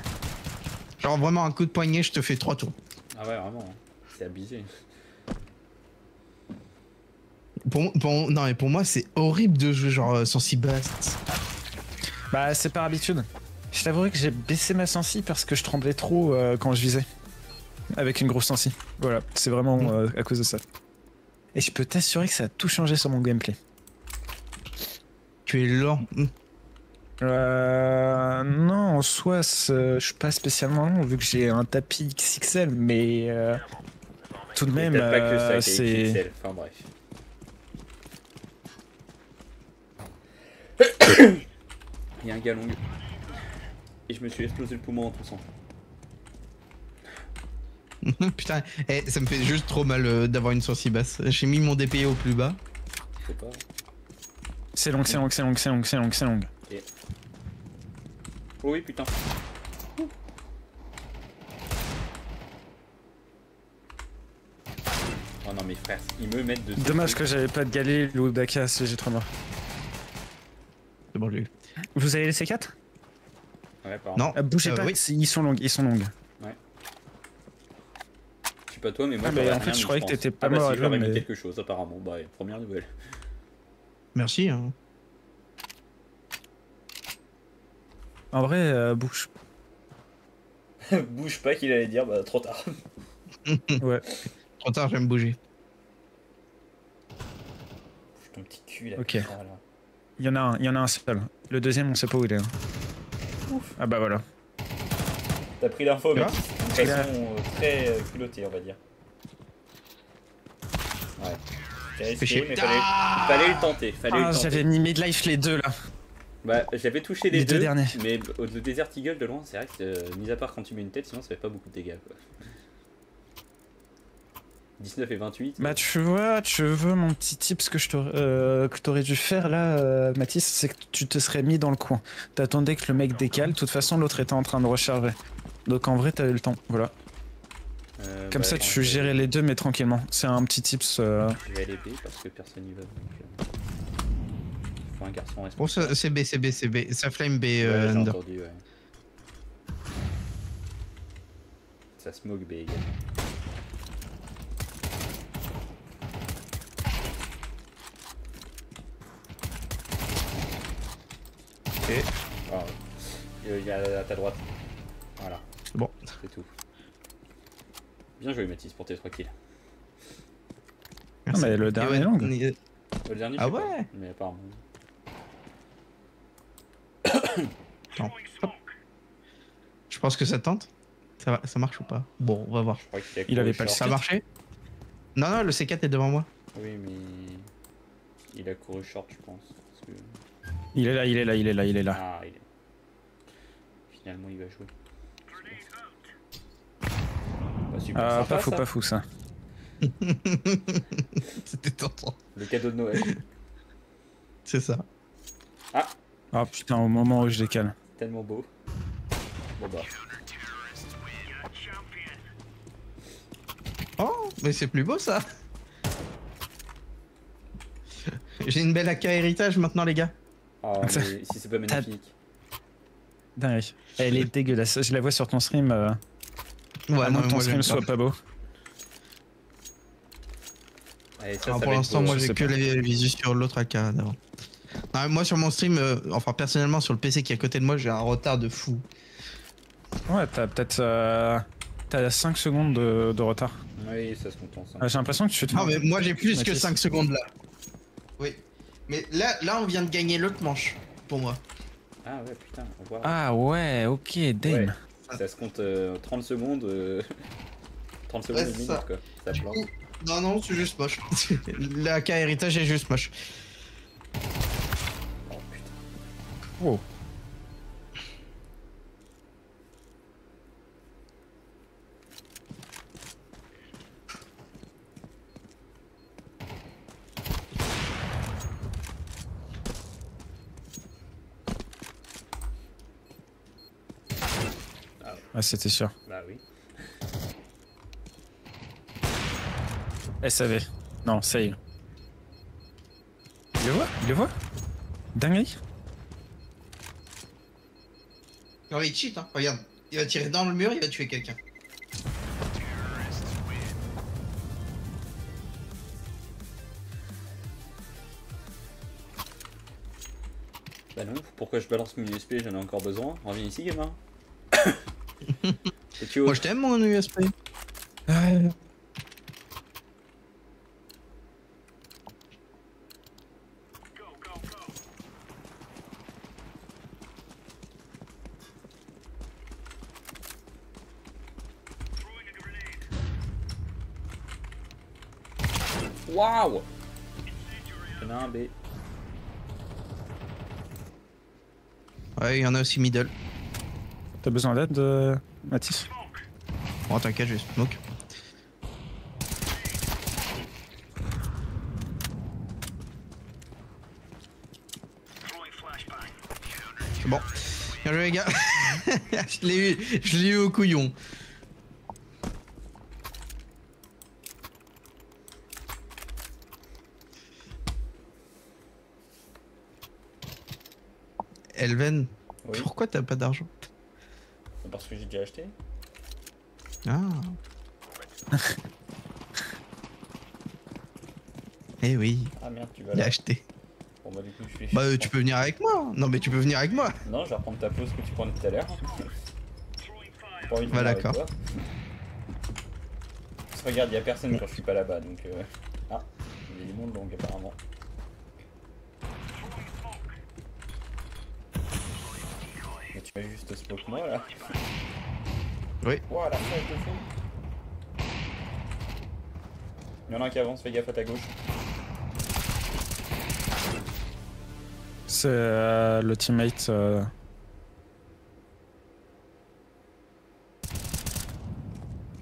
Genre vraiment un coup de poignet, je te fais 3 tours. Ah ouais, vraiment. hein. C'est abusé. Non mais pour moi c'est horrible de jouer genre sensi basse. Bah, c'est par habitude. Je t'avouerai que j'ai baissé ma sensi parce que je tremblais trop quand je visais. Avec une grosse sensi. Voilà, c'est vraiment à cause de ça. Et je peux t'assurer que ça a tout changé sur mon gameplay. Tu es lent. Non, en soi, je suis pas spécialement long vu que j'ai un tapis XXL, mais tout de même, Peut-être pas que ça, qui est c'est. XXL. Enfin bref. Il y a un galon. Et je me suis explosé le poumon en toussant. Putain, ça me fait juste trop mal d'avoir une sensi basse. J'ai mis mon DPI au plus bas. Je sais pas. C'est long, c'est long, c'est long, c'est long, c'est long, c'est long. Oh oui, putain. Oh non, mais frère, ils me mettent dessus. Dommage que j'avais pas de Galil ou d'Aka si j'ai trop mort. C'est bon, j'ai eu. Vous avez les C4? Ouais, apparemment. Non. Bougez pas, oui. ils sont longues, ils sont longues. Je sais pas toi, mais moi Ah, mais j'aurais en fait, rien je mis, croyais que pense. t'étais pas Ah bah mort, si, j'aurais mais- mis quelque chose apparemment. Bah, première nouvelle. Merci. Hein. En vrai, bouge. Bouge pas qu'il allait dire, bah trop tard. Ouais. Trop tard, j'aime bouger. Bouge ton petit cul là. Ok. putain, là. Il y en a un seul. Le deuxième, on sait pas où il est. hein. Ah bah voilà. T'as pris l'info, Tu mais vois d'une façon très culottée, on va dire. Ouais. T'as risqué, chier. mais fallait le tenter. Fallait Ah, le tenter. j'avais mis midlife les deux là. Bah, j'avais touché les Les deux deux, derniers. mais le Desert Eagle de loin, c'est vrai que, mis à part quand tu mets une tête, sinon ça fait pas beaucoup de dégâts. Quoi. 19 et 28. Bah tu vois, tu veux mon petit tips que t'aurais dû faire là, Mathis, c'est que tu te serais mis dans le coin. T'attendais que le mec décale, de toute façon l'autre était en train de recharger. Donc en vrai t'avais le temps, voilà. Comme Bah, ça attends, tu je vais- gérais les deux mais tranquillement. C'est un petit tips. Je vais aller B parce que personne n'y va. Donc, faut un garçon responsable. Bon, c'est B, c'est B, c'est B. Ça flame B, Ouais, j'ai Under. entendu, ouais. Ça smoke B également. Ok. Ah, il y a à ta droite. Voilà, C'est bon. c'est tout. Bien joué Mathis pour tes 3 kills. Ah, mais le dernier est long. Le dernier, Ah je sais pas, ouais. mais apparemment. Attends. Hop. Je pense que ça tente. Ça marche ou pas? Bon, on va voir. Je crois qu'il a Il avait couru pas le short. Ça a marché? Non, non, le C4 est devant moi. Oui, mais il a couru short, je pense. Parce que... Il est là, il est là, il est là, il est là. Ah, il est. Finalement, il va jouer. Bah, super Ah, sympa, ça. pas fou ça. C'était tentant. Le cadeau de Noël. C'est ça. Ah putain, au moment où je décale. Tellement beau. Bon bah. Oh, mais c'est plus beau ça. J'ai une belle AK héritage maintenant, les gars. Ah, mais si c'est pas magnifique. Dingue. Elle est dégueulasse. Je la vois sur ton stream. Ouais, à moins non, que ton moi, stream j'aime soit pas beau. Allez, ça, Alors, ça pour va être l'instant, beau. moi je j'ai sais que pas. les visus sur l'autre AK d'avant. Non, moi sur mon stream, enfin personnellement sur le PC qui est à côté de moi, j'ai un retard de fou. Ouais, t'as peut-être. T'as 5 secondes de retard. Oui, ça se compte en 5. J'ai l'impression que tu te Non, mais moi j'ai plus que Mathis. 5 secondes là. Oui. Mais là, on vient de gagner l'autre manche, pour moi. Ah ouais, putain, on voit. Ah ouais, ok, Dame. Ouais, ça se compte 30 secondes. 30 secondes Ouais, et une ça. minute, quoi. Ça Du plante. coup, non, c'est juste moche. La K héritage est juste moche. Oh putain. Oh. Ah, c'était sûr. Bah oui. SAV. Non, save. Il le voit? Il le voit? Dinguerie. Non, il cheat, hein. Regarde. Il va tirer dans le mur, il va tuer quelqu'un. Bah non, pourquoi je balance mon USP? J'en ai encore besoin. Reviens ici, gamin. Et tu Moi, je t'aime, mon USP. Waouh! Il y en a un B. Ouais, il y en a aussi middle. T'as besoin d'aide, Mathis? Oh, t'inquiète, je vais smoke. C'est bon. Bien joué, les gars. Je l'ai eu au couillon. Elven, Oui. pourquoi t'as pas d'argent? Parce que j'ai déjà acheté. Ah. Eh oui, Ah merde, tu vas il a là. acheté. Bon bah du coup je vais. Bah, tu peux venir avec moi. Non, mais tu peux venir avec moi. Non, je vais reprendre ta pause que tu prenais tout à l'heure. J'ai pas envie de Bah, venir avec d'accord. toi. Parce que regarde, y a personne quand je suis pas là-bas donc. Ah, il y a du monde donc apparemment. Mais tu m'as juste spoke moi là. Oui. Ouah, la flèche de fou. Il y en a un qui avance, fais gaffe à ta gauche. C'est le teammate. Ok,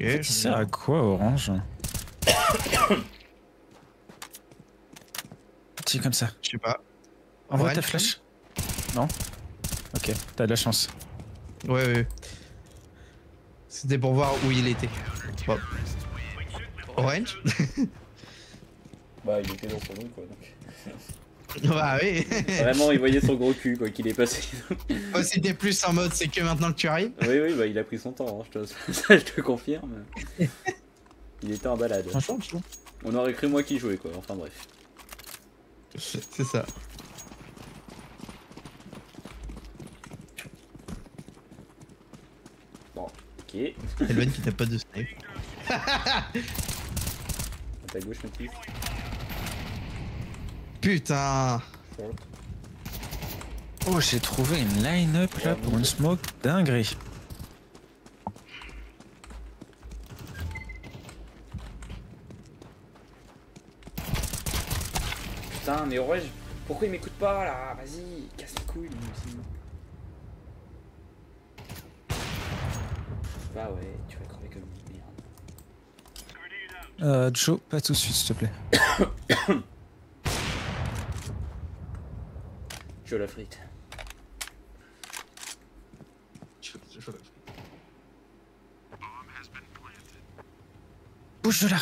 En fait, il sert à quoi, Orange? Petit comme ça. Je sais pas. Envoie Ouais, ta tu flèche. Non? Ok, t'as de la chance. Ouais, ouais. C'était pour voir où il était. Bon. Orange. Bah, il était dans son dos quoi donc. Bah oui. Vraiment, il voyait son gros cul quoi qu'il est passé. Moi, c'était plus en mode c'est que maintenant que tu arrives. Oui, oui, bah il a pris son temps, hein, ça je te confirme. Il était en balade. Franchement, je trouve. On aurait cru moi qui jouais quoi, enfin bref. C'est ça. Bon, ok. Elven qui n'a pas de snipe. À ta gauche, Mathis. Putain. Short. Oh, j'ai trouvé une line-up là pour une smoke dinguerie. Putain, mais ouais, pourquoi il m'écoute pas là? Vas-y, casse les couilles lui aussi. Bah ouais, tu vas crever comme une merde. Joe, pas tout de suite, s'il te plaît. Je la frite. Bouge de là.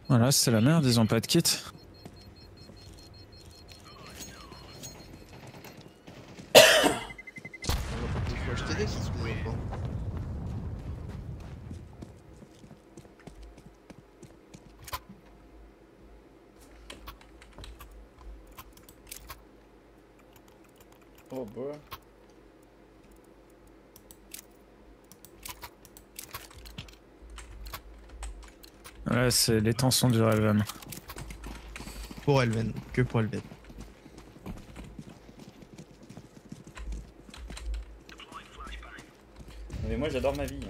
Voilà, c'est la merde, ils ont pas de kit. je t'ai dit que c'est ce que je pense. Oh boy. Là, c'est les tensions du Raven. Pour Elven, que pour Elven. Mais moi j'adore ma vie.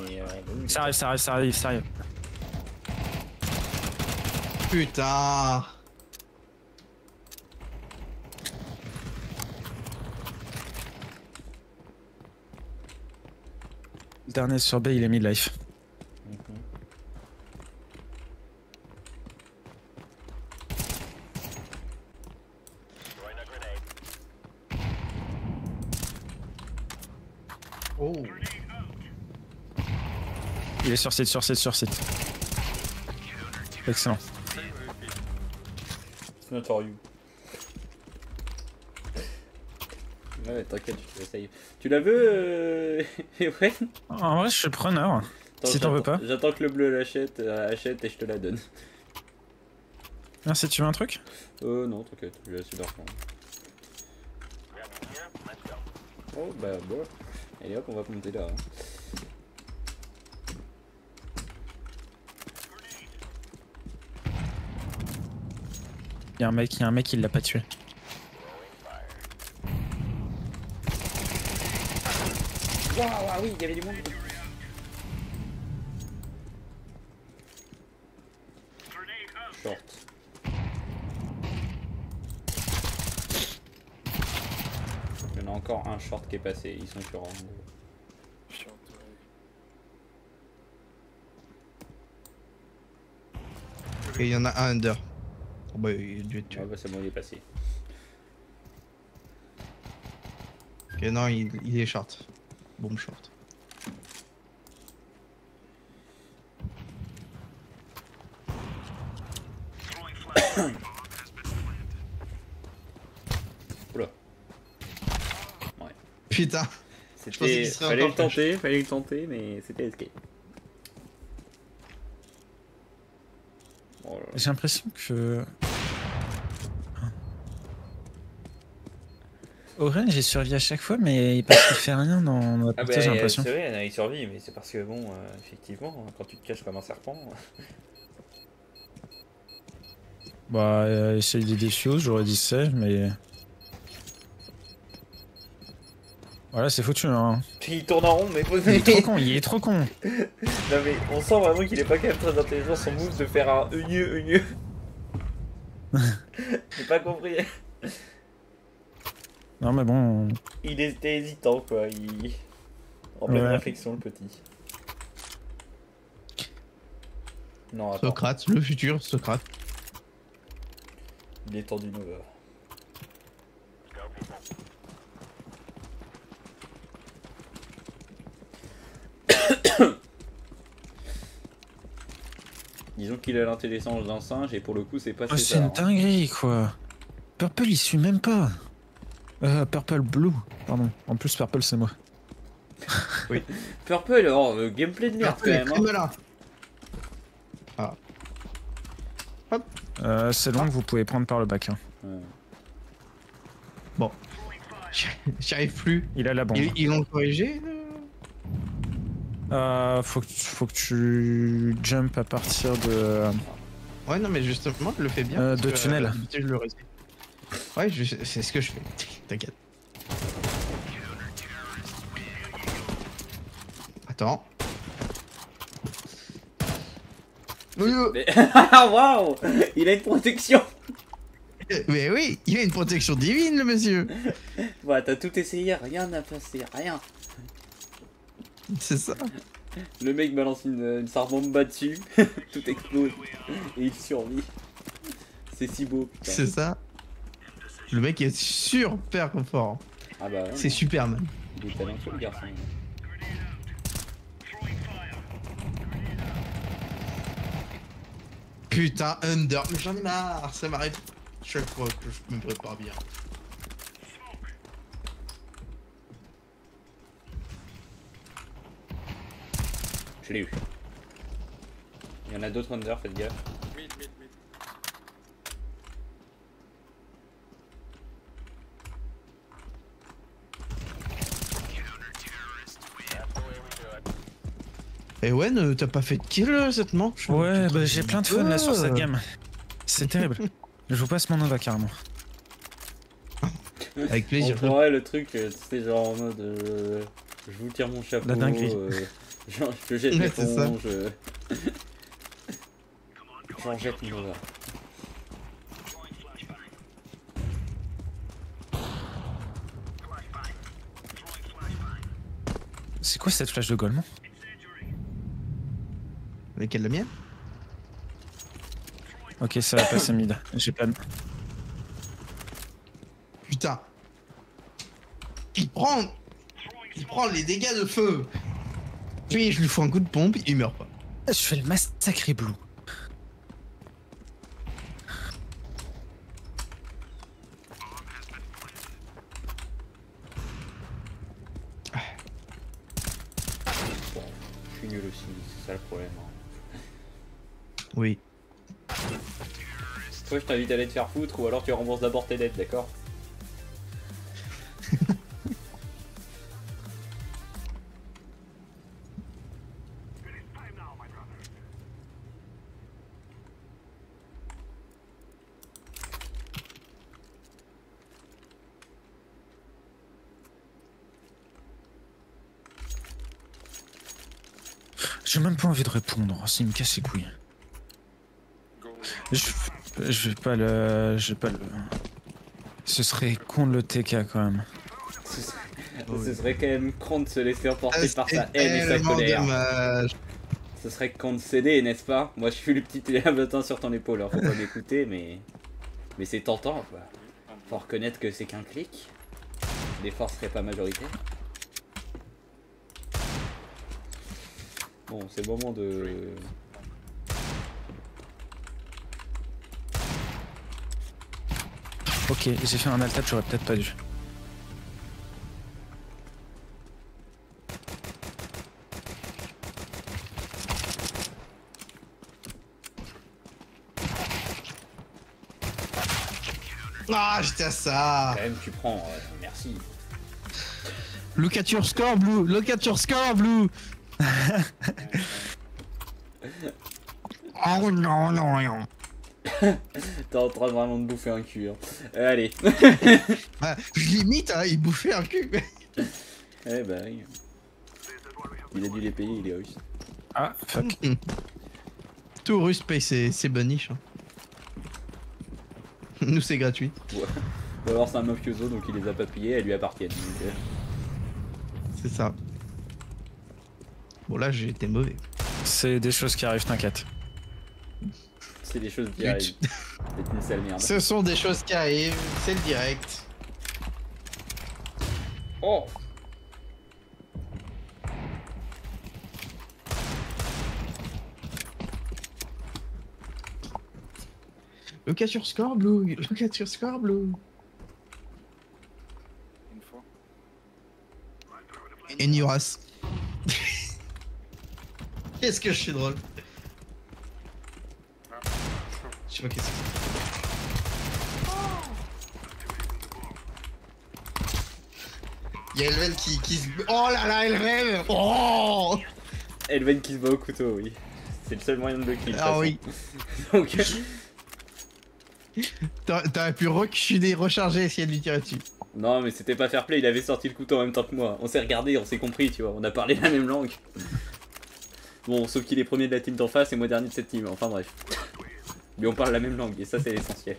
Mais oui, Ça arrive, ça arrive, ça arrive, ça arrive. Putain. Le dernier sur B, il est mid-life. Mhm. Oh. Il est sur site, sur site, sur site. Excellent. It's not for you. Ouais, t'inquiète, je te save. Tu la veux, ouais. En vrai, je suis preneur. Attends, Si t'en veux pas. J'attends que le bleu l'achète achète et je te la donne. Merci, tu veux un truc? Non, t'inquiète, j'ai assez d'argent. Oh, bah, bon. Allez hop, on va monter là. Hein. Y'a un mec, il l'a pas tué. Waouh, ah oui, il y avait du monde. Short. Il y en a encore un short qui est passé, ils sont sur en gros. Et il y en a un under. Oh bah il a dû être tué. Ah bah c'est bon, il est passé. Ok non il est short. Bombe short. Oula. Ouais. Putain. Je pensais C'était. qu'il serait Fallait encore le tenter, mais c'était escape. Oh là là. J'ai l'impression que... Oren, j'ai survécu à chaque fois, mais parce qu'il fait rien dans la partie, j'ai l'impression. C'est vrai, il survit, mais c'est parce que bon, effectivement, quand tu te caches comme un serpent. Bah, essaye des défios, j'aurais dit save, mais... Voilà, c'est foutu, hein. Il tourne en rond, mais... Il est trop con, il est trop con. Non mais on sent vraiment qu'il est pas quand même très intelligent son move de faire un eugneux. J'ai pas compris. Non, mais bon... Il était hésitant quoi, il... En pleine Ouais. réflexion le petit. Non, attends, Socrate, le futur Socrate. il est tendu Nova. Disons qu'il a l'intelligence d'un singe et pour le coup c'est pas Oh, c'est ça. une dinguerie, quoi. Purple, il suit même pas. Purple Blue, pardon. En plus, Purple, c'est moi. Purple, oh, gameplay de merde quand même. Très malin. Ah. C'est long, vous pouvez prendre par le bac. Hein. Ouais. Bon. J'y arrive plus. Il a la bombe. Ils l'ont corrigé Faut que tu jump à partir de... Ouais non mais justement je le fais bien. de parce que, tunnel. d'habitude, je le réussis. Ouais c'est ce que je fais. T'inquiète. Attends. Mais... Waouh, il a une protection. Mais oui, il a une protection divine le monsieur. Bah t'as tout essayé, rien n'a passé, rien. C'est ça. Le mec balance une sarbomba dessus, tout explose et il survit. C'est si beau. Putain. C'est ça. Le mec est super fort. Ah bah ouais, C'est non. Superman. Il est talentueux le garçon. Putain, under. Mais j'en ai marre, ça m'arrive chaque fois que je me prépare bien. Je l'ai eu. Il y en a d'autres under, faites gaffe. Mid, mid, mid. Et ouais, t'as pas fait de kill cette manche? Ouais, bah j'ai plein de fun là sur cette Oh. game. C'est terrible. Je vous passe mon Nova carrément. Avec plaisir. En vrai, le truc, c'était genre en mode. Je vous tire mon chapeau. La dinguerie. Genre, je jette Ouais, mes c'est ça. ponts, j'en jette mon Nova. C'est quoi cette flash de Golemont? Laquelle, la mienne? Ok, ça va passer mid. J'ai pas de... Putain. Il prend les dégâts de feu. Puis je lui fous un coup de pompe, il meurt pas. Je fais le massacré blue. Bon, je suis nul aussi, c'est ça le problème. Hein. Oui. Toi, je t'invite à aller te faire foutre ou alors tu rembourses d'abord tes dettes, d'accord? J'ai même pas envie de répondre, c'est me casse les couilles. Je vais pas le... Ce serait con de le TK quand même. Ce serait quand même con de se laisser emporter par sa haine et sa tellement colère. dommage. Ce serait con de céder, n'est-ce pas? Moi je suis le petit télématin sur ton épaule, alors faut pas m'écouter, mais c'est tentant quoi. Faut reconnaître que c'est qu'un clic. Les forces seraient pas majoritaires. Bon, c'est le moment de... Ok, j'ai fait un alt-tab, j'aurais peut-être pas dû. Ah, j'étais à ça. Quand même, tu prends, merci. Look at your score, Blue. Look at your score, Blue. Oh non, non, non. T'es en train de vraiment de bouffer un cul. Hein. Allez. Ah, limite, hein, il bouffait un cul. Eh bah oui. Il a dû les payer, il est russe. Ah, fuck. Tout russe paye ses boniches. Hein. Nous, c'est gratuit. Ouais. Ou alors c'est un mafioso, donc il les a pas payés, elles lui appartiennent. Donc, C'est ça. Bon, là, j'ai été mauvais. C'est des choses qui arrivent, t'inquiète. c'est des choses qui arrivent. C'est une sale merde. Ce sont des choses qui arrivent, c'est le direct. Oh! Look at your score, Blue. Look at your score, Blue. Et Nuras. Qu'est-ce que je suis drôle. Je sais pas qu'est-ce que c'est. Y'a Elven qui se... Oh là là, Elven. Oh. Elven qui se bat au couteau, oui. C'est le seul moyen de le kill. Ah oui. Donc... T'aurais pu reculer, recharger, essayer de lui tirer dessus. Non mais c'était pas fair play, il avait sorti le couteau en même temps que moi. On s'est regardé, on s'est compris, tu vois, on a parlé la même langue. Bon, sauf qu'il est premier de la team d'en face et moi dernier de cette team, enfin bref. Mais on parle la même langue et ça c'est l'essentiel.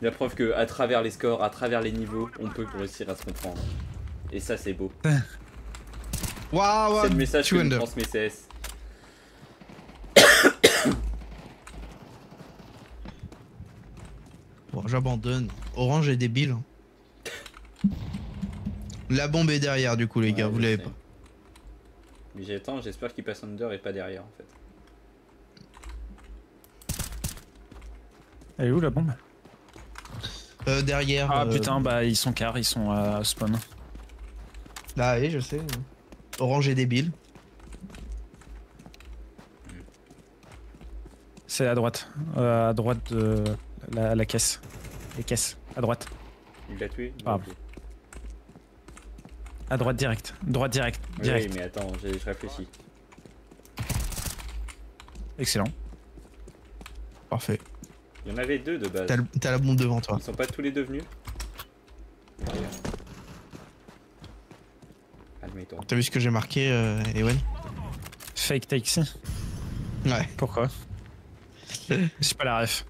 La preuve que à travers les scores, à travers les niveaux, on peut réussir à se comprendre. Et ça c'est beau. Waouh, C'est le message que nous transmet CS. Bon, j'abandonne. Orange est débile. La bombe est derrière du coup les gars, Ouais, vous je l'avez sais. pas. Mais j'attends, j'espère qu'il passe under et pas derrière en fait. Elle est où la bombe? Derrière. Ah putain, bah ils sont car, ils sont à spawn. Là, oui, je sais. Orange est débile. C'est à droite. À droite de la caisse. Les caisses. À droite. Il l'a tué. Ah. Ok. À droite direct. Droite direct. Oui, Direct. mais attends, je réfléchis. Excellent. Parfait. Il y en avait deux de base. T'as la bombe devant toi. Ils sont pas tous les deux venus. Calme-toi. T'as vu ce que j'ai marqué, Ewen? Fake taxi. Ouais. Pourquoi? J'ai pas la ref.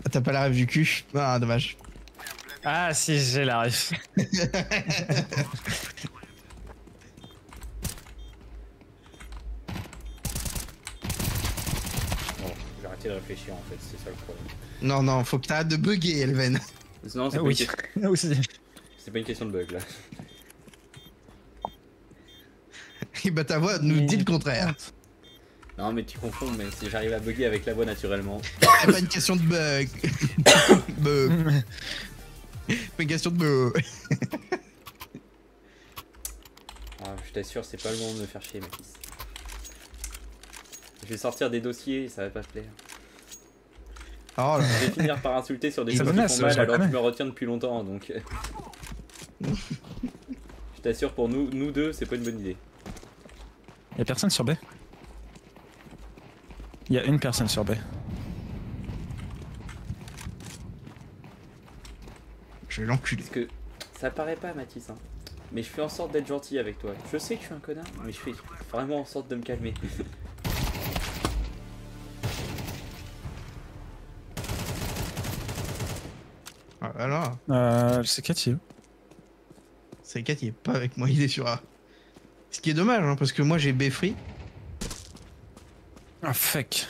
Ah, t'as pas la rêve du cul? Ah, dommage. Ah si, j'ai la ref. Bon, j'ai arrêté de réfléchir en fait, c'est ça le problème. Non, non, faut que t'arrêtes de bugger, Elven. Non, c'est pas, Oui. Aussi. c'est pas une question de bug là. Et bah ta voix nous dit le contraire. Non, mais tu confonds, mais si j'arrive à bugger avec la voix naturellement. C'est pas une question de bug. Bug. Pas une question de bug. Ah, je t'assure, c'est pas le moment de me faire chier, Mathis. Je vais sortir des dossiers et ça va pas te plaire. Oh là. Je vais finir par insulter sur des Ça choses qui menace, font mal je alors que je reconnais. me retiens depuis longtemps, donc... Je t'assure, pour nous deux, c'est pas une bonne idée. Y'a personne sur B? Y'a une personne sur B. Je vais l'enculer. Parce que ça paraît pas, Mathis, hein. Mais je fais en sorte d'être gentil avec toi. Je sais que je suis un connard, mais je fais vraiment en sorte de me calmer. Ah, alors, C'est Cathy. c'est Kat, il est pas avec moi, il est sur A. Ce qui est dommage, hein, parce que moi j'ai B free. Ah fuck.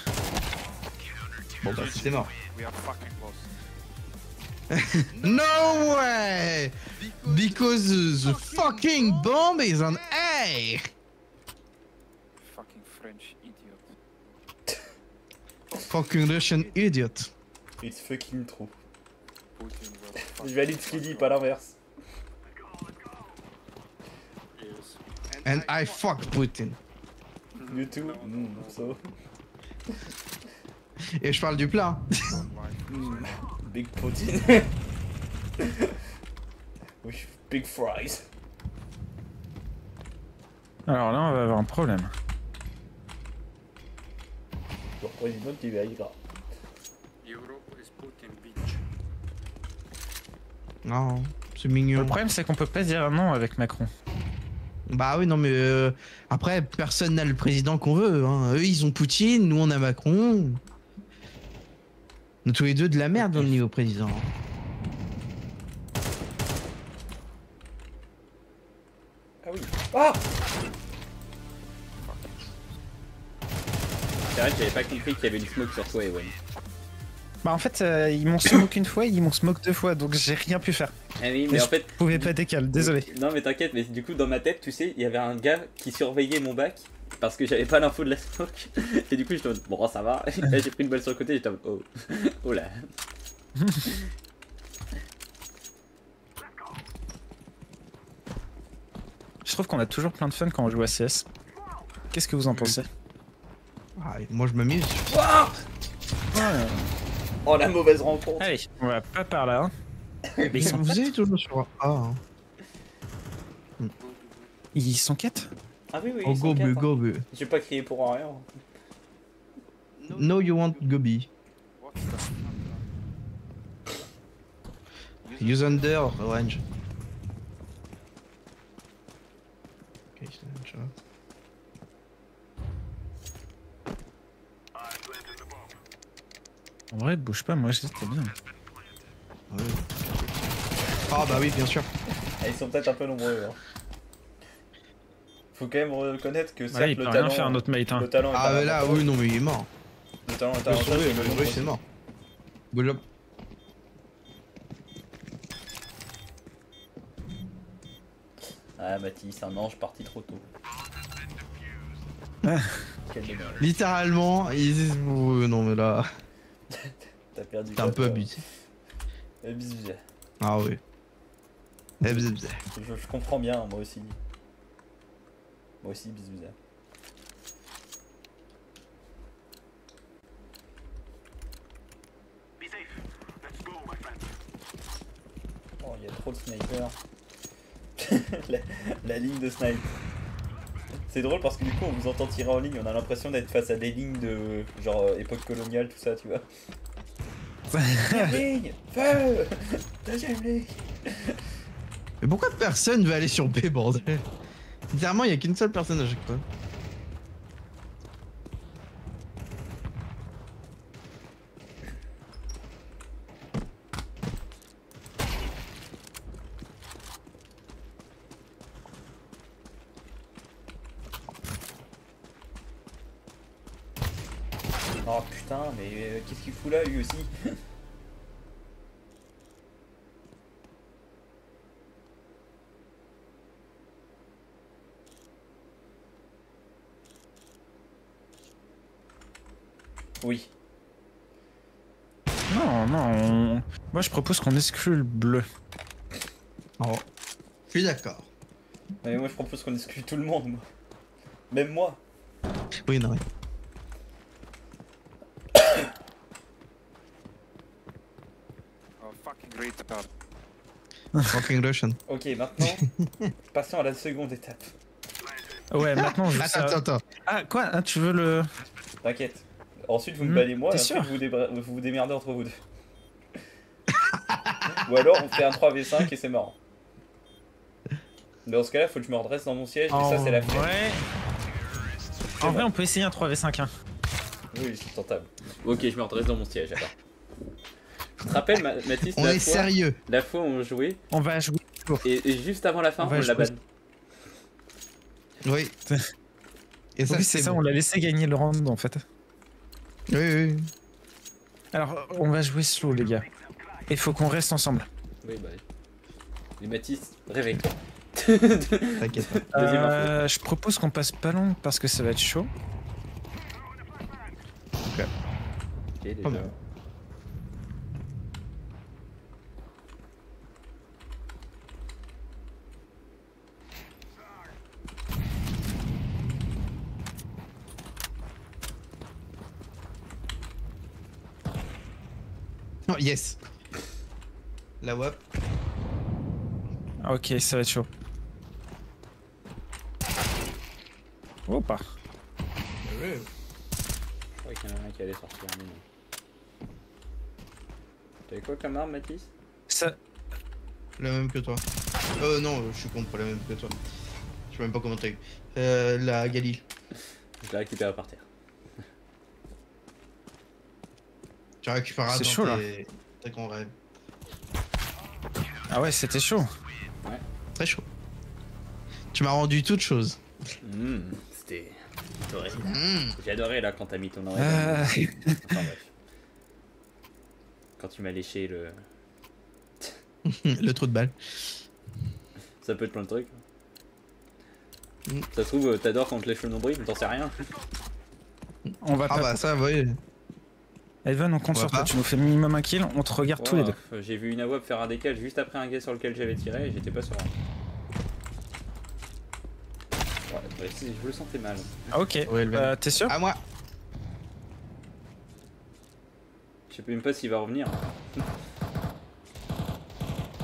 Bon bah c'était mort. No way! Because the fucking bomb is on A! Fucking French idiot. Fucking Russian idiot. It's fucking true. Putin will fuck Je valide ce qu'il dit, pas l'inverse. yes. And I fuck Putin. You too? So... Et je parle du plat. Big protein. With big fries. Alors là, on va avoir un problème. Le président qui va ira. Europe is Putin bitch. Non, c'est Le mignon. problème, c'est qu'on peut pas dire non avec Macron. Bah oui, non, mais après, personne n'a le président qu'on veut. Hein. Eux, ils ont Poutine, nous, on a Macron. On a tous les deux de la merde au niveau président. Ah oui. Ah! C'est vrai que j'avais pas compris qu'il y avait une smoke sur toi, Ewan. Bah en fait, ils m'ont smoke une fois, ils m'ont smoke deux fois, donc j'ai rien pu faire. Ah oui, Mais mais en je fait... pouvais pas décaler, désolé. Non mais t'inquiète, mais du coup dans ma tête, tu sais, il y avait un gars qui surveillait mon bac parce que j'avais pas l'info de la smoke. Et du coup j'étais en mode, bon ça va. Et là j'ai pris une balle sur le côté, j'étais en mode, oh, oh là. Je trouve qu'on a toujours plein de fun quand on joue à CS. Qu'est-ce que vous en pensez? Ah, moi, je m'amuse. Oh la mauvaise rencontre. Allez, on va pas par là. Hein. Mais ils sont, Vous êtes toujours sur A. Hein. ils sont 4? Ah oui, oui, Oh, ils sont go B, quatre, hein. go B. J'ai pas crié pour rien. No, you want go B. What the fuck? Use under, orange. Ok, c'est un chat. En vrai, bouge pas, moi c'était bien. Ouais. Ah bah oui, bien sûr. Ah, ils sont peut-être un peu nombreux. Hein. Faut quand même reconnaître que Allez, il peut rien faire notre mate. Hein. le talent est Ah un mais là, avantage. oui, non mais il est mort. Le talent est un Le avantage, sauver, mais le le sauver, nombre c'est mort. Good job. Ah Mathis, un ange parti trop tôt. Ah. Quel dommage. Littéralement, ils... non mais là, T'as perdu. t'es un peu abusé. Abusé. Ah oui. Abusé. Je comprends bien, moi aussi. Moi aussi, bisous. la ligne de snipe. C'est drôle parce que du coup on vous entend tirer en ligne, on a l'impression d'être face à des lignes de genre époque coloniale, tout ça, tu vois. Première ligne, feu, deuxième ligne. Mais pourquoi personne veut aller sur B, bordel? Littéralement, il y a qu'une seule personne à chaque fois. Oh putain, mais qu'est-ce qu'il fout là lui aussi? Oui. Non, moi je propose qu'on exclue le bleu. Oh, je suis d'accord. Mais moi je propose qu'on exclue tout le monde, moi. Même moi. Oui, non. Oh, fucking retard. Fucking Russian. Ok, maintenant, passons à la seconde étape. Ouais, maintenant je Attends. Ah, quoi? Ah, tu veux le... T'inquiète. Ensuite vous me bannez moi, et t'es ensuite sûr vous vous démerdez entre vous deux. Ou alors on fait un 3v5 et c'est marrant. Mais dans ce cas là, faut que je me redresse dans mon siège, et ça c'est la flemme. En vrai, on peut essayer un 3v5-1. Oui, c'est tentable. Ok, je me redresse dans mon siège alors. Je te rappelle, Mathis, On est sérieux. La fois où on jouait. On va jouer. Et juste avant la fin, on la banne. Oui. Et ça, oui, c'est ça, on l'a laissé gagner le round en fait. Oui. Alors, on va jouer slow, les gars. Il faut qu'on reste ensemble. Oui, bah. Et Mathis, réveille-toi. T'inquiète pas. Je propose qu'on passe pas long parce que ça va être chaud. Ok, déjà. Oh, yes. La WAP. Ok, ça va être chaud. Oh, pas. Ouais. Je croyais qu'il y en a un qui allait sortir en ligne. T'avais quoi comme arme, Mathis? Ça. La même que toi. Non, je suis contre, pas la même que toi. Je sais même pas comment t'as eu. La Galil. Je l'ai récupéré par terre. Tu récupéreras C'est dans chaud, là. tes grands rêves. Ah ouais, c'était chaud. Ouais. Très chaud. Tu m'as rendu toute chose. C'était horrible. J'ai adoré là quand t'as mis ton oreille. Enfin bref. Quand tu m'as léché le... Le trou de balle. Ça peut être plein de trucs. Ça se trouve, t'adores quand on te lèche le nombril, mais t'en sais rien. On va Ah bah ça, oui. Evan, on compte sur toi. Tu nous fais minimum un kill, on te regarde tous les deux. J'ai vu une AWAP faire un décal juste après un gars sur lequel j'avais tiré et j'étais pas serein. Ouais, je le sentais mal. Ah, ok, t'es sûr? À moi. Je sais même pas s'il va revenir.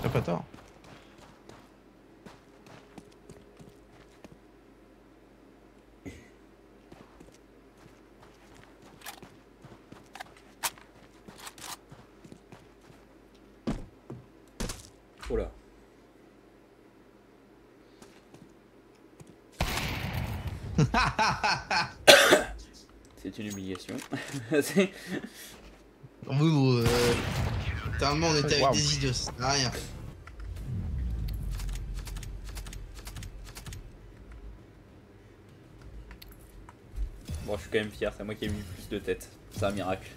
T'as pas tort. Oh là. C'est une humiliation. Tellement on était avec des idiots, ça sert à rien. Bon, je suis quand même fier, c'est moi qui ai mis plus de tête. C'est un miracle.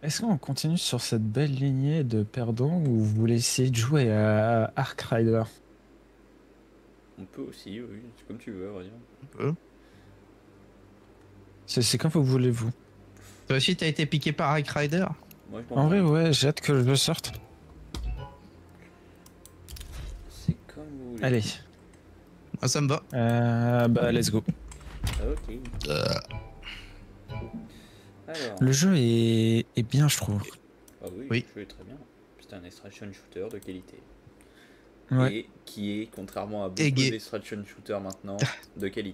Est-ce qu'on continue sur cette belle lignée de perdants ou vous voulez essayer de jouer à Ark Rider? On peut aussi, oui, c'est comme tu veux, on va dire. On peut. C'est comme vous voulez, vous. Toi aussi, t'as été piqué par Ark Rider? Moi, en vrai, ouais, j'ai hâte que le jeu sorte. C'est comme vous voulez. Allez. Ah, ça me va. Bah, let's go. Ok. Alors. Le jeu est bien, je trouve. Ah oui, Oui. le jeu est très bien. C'est un extraction shooter de qualité. Ouais. Et qui est, contrairement à beaucoup Et gay. d'extraction shooters maintenant, de qualité.